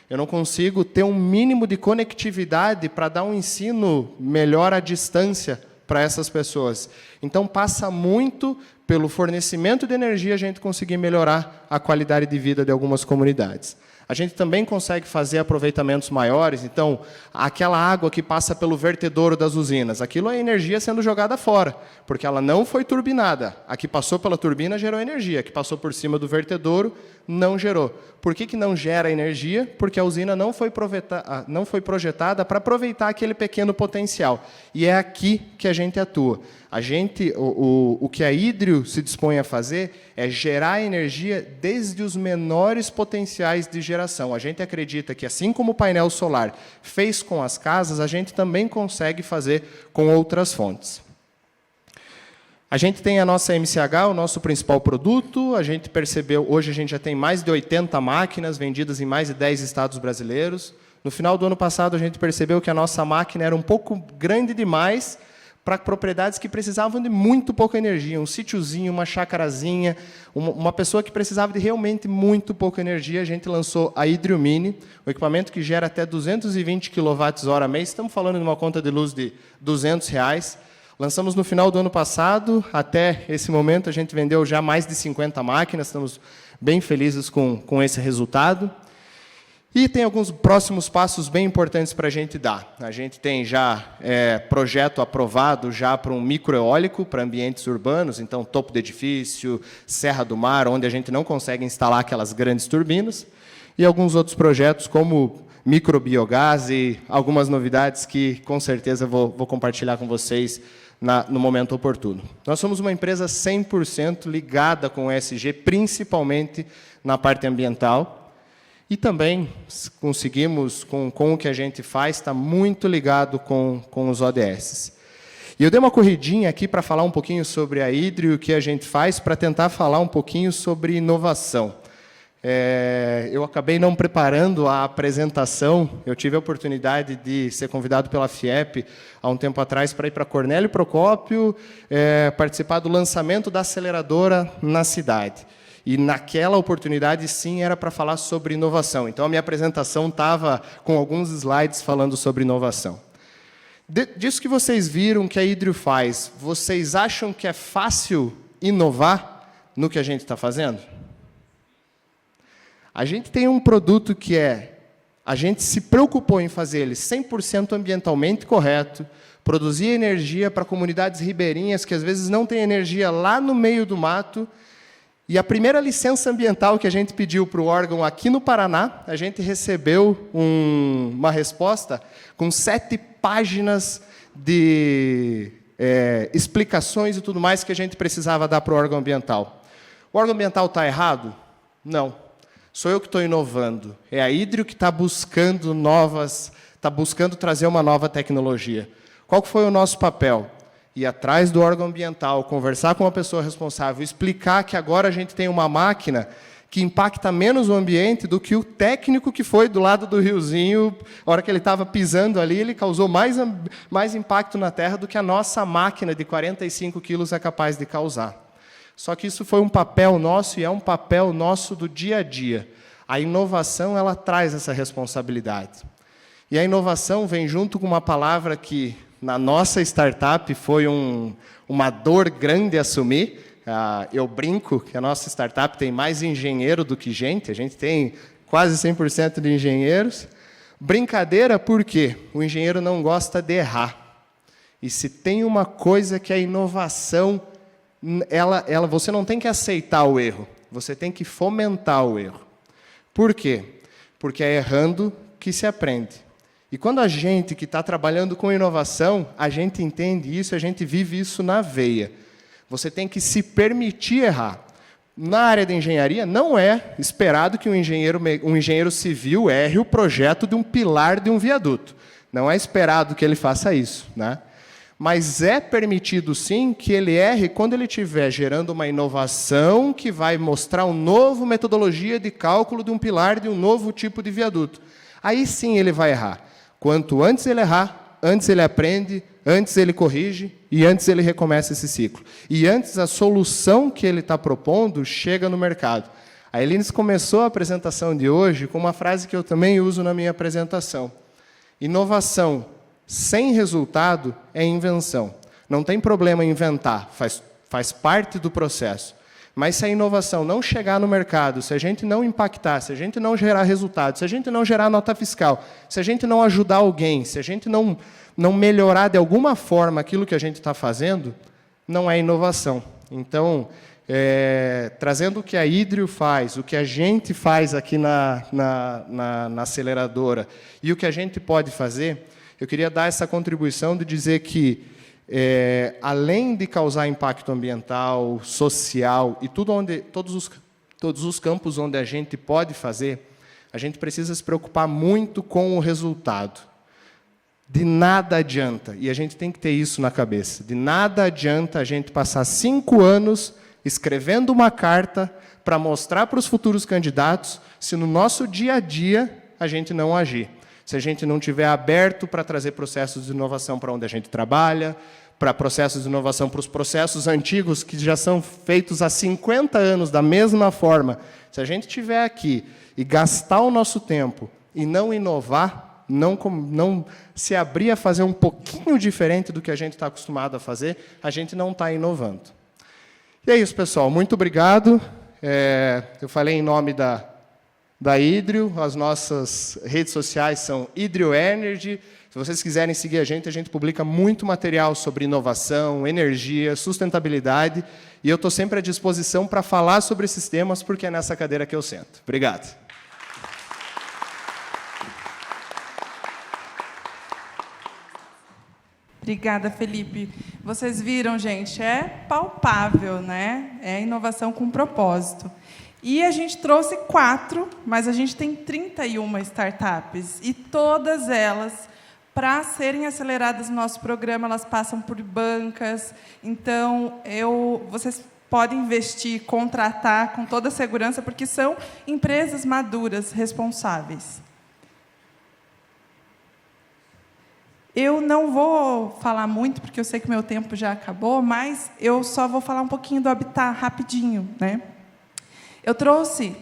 F: Eu não consigo ter um mínimo de conectividade para dar um ensino melhor à distância para essas pessoas. Então, passa muito pelo fornecimento de energia a gente conseguir melhorar a qualidade de vida de algumas comunidades. A gente também consegue fazer aproveitamentos maiores. Então, aquela água que passa pelo vertedouro das usinas, aquilo é energia sendo jogada fora, porque ela não foi turbinada. A que passou pela turbina gerou energia, a que passou por cima do vertedouro não gerou. Por que não gera energia? Porque a usina não foi projetada para aproveitar aquele pequeno potencial. E é aqui que a gente atua. O que a Hidrio se dispõe a fazer é gerar energia desde os menores potenciais de geração. A gente acredita que, assim como o painel solar fez com as casas, a gente também consegue fazer com outras fontes. A gente tem a nossa MCH, o nosso principal produto. A gente percebeu, hoje a gente já tem mais de 80 máquinas vendidas em mais de 10 estados brasileiros. No final do ano passado, a gente percebeu que a nossa máquina era um pouco grande demais para propriedades que precisavam de muito pouca energia. Um sítiozinho, uma chacarazinha, uma pessoa que precisava de realmente muito pouca energia. A gente lançou a Hydrio Mini, um equipamento que gera até 220 kWh mês. Estamos falando de uma conta de luz de R$200. Lançamos no final do ano passado. Até esse momento, a gente vendeu já mais de 50 máquinas. Estamos bem felizes com esse resultado. E tem alguns próximos passos bem importantes para a gente dar. A gente tem já projeto aprovado já para um microeólico para ambientes urbanos, então topo de edifício, Serra do Mar, onde a gente não consegue instalar aquelas grandes turbinas, e alguns outros projetos como microbiogás e algumas novidades que, com certeza, vou compartilhar com vocês no momento oportuno. Nós somos uma empresa 100% ligada com o ESG, principalmente na parte ambiental. E também conseguimos, com o que a gente faz, está muito ligado com os ODS. E eu dei uma corridinha aqui para falar um pouquinho sobre a Hydrio e o que a gente faz, para tentar falar um pouquinho sobre inovação. Eu acabei não preparando a apresentação. Eu tive a oportunidade de ser convidado pela FIEP há um tempo atrás para ir para Cornélio Procópio, participar do lançamento da aceleradora na cidade. E, naquela oportunidade, sim, era para falar sobre inovação. Então, a minha apresentação estava com alguns slides falando sobre inovação. Disso que vocês viram que a Hydrio faz, vocês acham que é fácil inovar no que a gente está fazendo? A gente tem um produto que a gente se preocupou em fazer ele 100% ambientalmente correto, produzir energia para comunidades ribeirinhas que, às vezes, não têm energia lá no meio do mato. E a primeira licença ambiental que a gente pediu para o órgão aqui no Paraná, a gente recebeu uma resposta com 7 páginas de explicações e tudo mais que a gente precisava dar para o órgão ambiental. O órgão ambiental está errado? Não. Sou eu que estou inovando. É a Hydrio que está buscando trazer uma nova tecnologia. Qual que foi o nosso papel? Ir atrás do órgão ambiental, conversar com uma pessoa responsável, explicar que agora a gente tem uma máquina que impacta menos o ambiente do que o técnico que foi do lado do riozinho, a hora que ele estava pisando ali, ele causou mais impacto na terra do que a nossa máquina de 45 quilos é capaz de causar. Só que isso foi um papel nosso e é um papel nosso do dia a dia. A inovação, ela traz essa responsabilidade. E a inovação vem junto com uma palavra que, na nossa startup, foi uma dor grande assumir. Eu brinco que a nossa startup tem mais engenheiro do que gente. A gente tem quase 100% de engenheiros. Brincadeira porque o engenheiro não gosta de errar. E se tem uma coisa que a inovação, você não tem que aceitar o erro, você tem que fomentar o erro. Por quê? Porque é errando que se aprende. E quando a gente que está trabalhando com inovação, a gente entende isso, a gente vive isso na veia. Você tem que se permitir errar. Na área de engenharia, não é esperado que um engenheiro civil erre o projeto de um pilar de um viaduto. Não é esperado que ele faça isso, né? Mas é permitido, sim, que ele erre quando ele estiver gerando uma inovação que vai mostrar uma nova metodologia de cálculo de um pilar de um novo tipo de viaduto. Aí, sim, ele vai errar. Quanto antes ele errar, antes ele aprende, antes ele corrige e antes ele recomeça esse ciclo. E antes a solução que ele está propondo chega no mercado. A Elines começou a apresentação de hoje com uma frase que eu também uso na minha apresentação. Inovação sem resultado é invenção. Não tem problema inventar, faz parte do processo. Mas se a inovação não chegar no mercado, se a gente não impactar, se a gente não gerar resultado, se a gente não gerar nota fiscal, se a gente não ajudar alguém, se a gente não melhorar de alguma forma aquilo que a gente está fazendo, não é inovação. Então, trazendo o que a Hydrio faz, o que a gente faz aqui na aceleradora e o que a gente pode fazer, eu queria dar essa contribuição de dizer que, além de causar impacto ambiental, social e todos os campos onde a gente pode fazer, a gente precisa se preocupar muito com o resultado. De nada adianta, e a gente tem que ter isso na cabeça, de nada adianta a gente passar 5 anos escrevendo uma carta para mostrar para os futuros candidatos se no nosso dia a dia a gente não agir. Se a gente não estiver aberto para trazer processos de inovação para onde a gente trabalha, para processos de inovação para os processos antigos que já são feitos há 50 anos da mesma forma. Se a gente estiver aqui e gastar o nosso tempo e não inovar, não se abrir a fazer um pouquinho diferente do que a gente está acostumado a fazer, a gente não está inovando. E é isso, pessoal. Muito obrigado. Eu falei em nome da Hydrio. As nossas redes sociais são Hydrio Energy. Se vocês quiserem seguir a gente publica muito material sobre inovação, energia, sustentabilidade. E eu estou sempre à disposição para falar sobre esses temas, porque é nessa cadeira que eu sento. Obrigado.
B: Obrigada, Felipe. Vocês viram, gente, é palpável, né? É inovação com propósito. E a gente trouxe 4, mas a gente tem 31 startups. E todas elas, para serem aceleradas no nosso programa, elas passam por bancas. Então, vocês podem investir, contratar com toda a segurança, porque são empresas maduras, responsáveis. Eu não vou falar muito, porque eu sei que meu tempo já acabou, mas eu só vou falar um pouquinho do Habitat rapidinho, né? Eu trouxe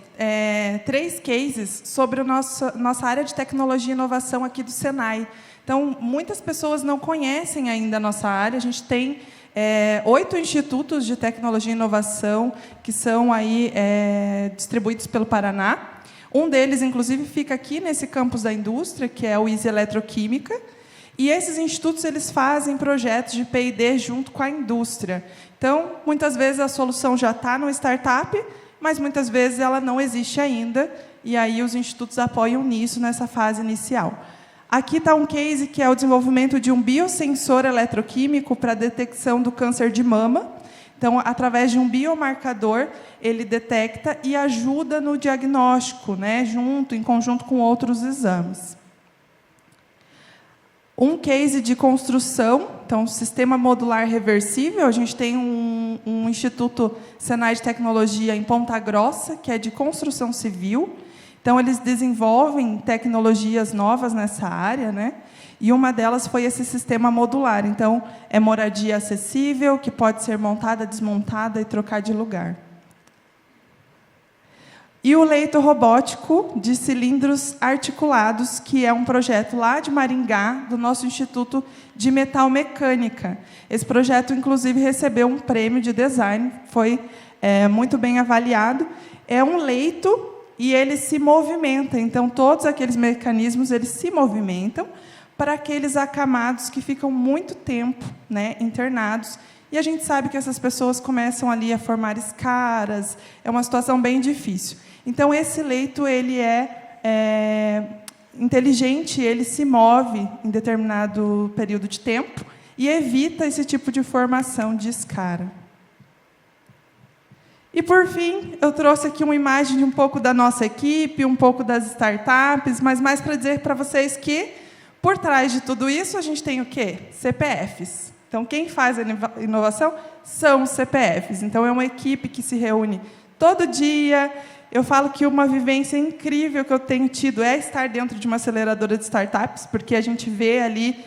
B: 3 cases sobre a nossa área de tecnologia e inovação aqui do Senai. Então, muitas pessoas não conhecem ainda a nossa área. A gente tem 8 institutos de tecnologia e inovação que são aí, distribuídos pelo Paraná. Um deles, inclusive, fica aqui nesse campus da indústria, que é o Easy Eletroquímica. E esses institutos eles fazem projetos de P&D junto com a indústria. Então, muitas vezes a solução já está no startup, mas muitas vezes ela não existe ainda, e aí os institutos apoiam nisso, nessa fase inicial. Aqui está um case que é o desenvolvimento de um biosensor eletroquímico para a detecção do câncer de mama. Então, através de um biomarcador, ele detecta e ajuda no diagnóstico, né, em conjunto com outros exames. Um case de construção, então, sistema modular reversível. A gente tem um Instituto Senai de Tecnologia em Ponta Grossa, que é de construção civil. Então, eles desenvolvem tecnologias novas nessa área, né? E uma delas foi esse sistema modular. Então, é moradia acessível, que pode ser montada, desmontada e trocar de lugar. E o leito robótico de cilindros articulados, que é um projeto lá de Maringá, do nosso Instituto de Metalmecânica. Esse projeto, inclusive, recebeu um prêmio de design, foi muito bem avaliado. É um leito e ele se movimenta. Então, todos aqueles mecanismos eles se movimentam para aqueles acamados que ficam muito tempo, né, internados. E a gente sabe que essas pessoas começam ali a formar escaras. É uma situação bem difícil. Então, esse leito ele é inteligente, ele se move em determinado período de tempo e evita esse tipo de formação de escara. E, por fim, eu trouxe aqui uma imagem de um pouco da nossa equipe, um pouco das startups, mas mais para dizer para vocês que, por trás de tudo isso, a gente tem o quê? CPFs. Então, quem faz a inovação são os CPFs. Então, é uma equipe que se reúne todo dia. Eu falo que uma vivência incrível que eu tenho tido é estar dentro de uma aceleradora de startups, porque a gente vê ali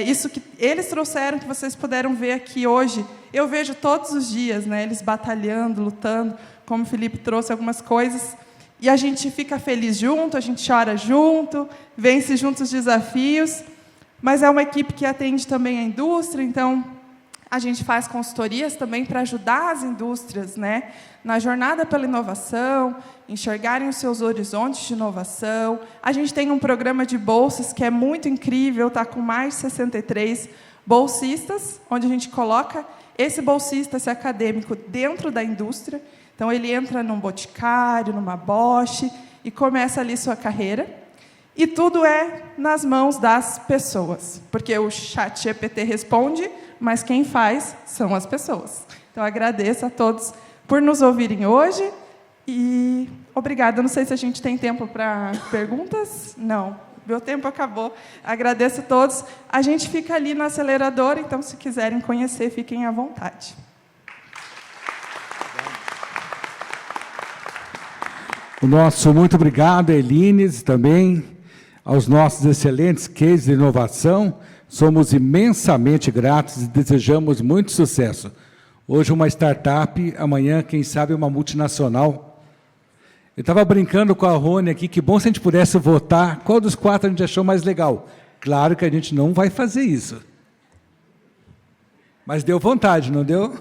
B: isso que eles trouxeram, que vocês puderam ver aqui hoje. Eu vejo todos os dias, né, eles batalhando, lutando, como o Felipe trouxe algumas coisas, e a gente fica feliz junto, a gente chora junto, vence juntos os desafios, mas é uma equipe que atende também a indústria, então a gente faz consultorias também para ajudar as indústrias, né, na jornada pela inovação, enxergarem os seus horizontes de inovação. A gente tem um programa de bolsas que é muito incrível, está com mais de 63 bolsistas, onde a gente coloca esse bolsista, esse acadêmico, dentro da indústria. Então, ele entra num Boticário, numa Bosch, e começa ali sua carreira. E tudo é nas mãos das pessoas, porque o ChatGPT responde, mas quem faz são as pessoas. Então, agradeço a todos por nos ouvirem hoje e obrigada. Não sei se a gente tem tempo para perguntas. Não. meu tempo acabou. Agradeço a todos. A gente fica ali no acelerador, então, se quiserem conhecer, fiquem à vontade.
A: O nosso muito obrigado, Elines, também aos nossos excelentes cases de inovação. Somos imensamente gratos e desejamos muito sucesso. Hoje uma startup, amanhã, quem sabe, uma multinacional. Eu estava brincando com a Rony aqui, que bom se a gente pudesse votar qual dos 4 a gente achou mais legal. Claro que a gente não vai fazer isso. Mas deu vontade, não deu?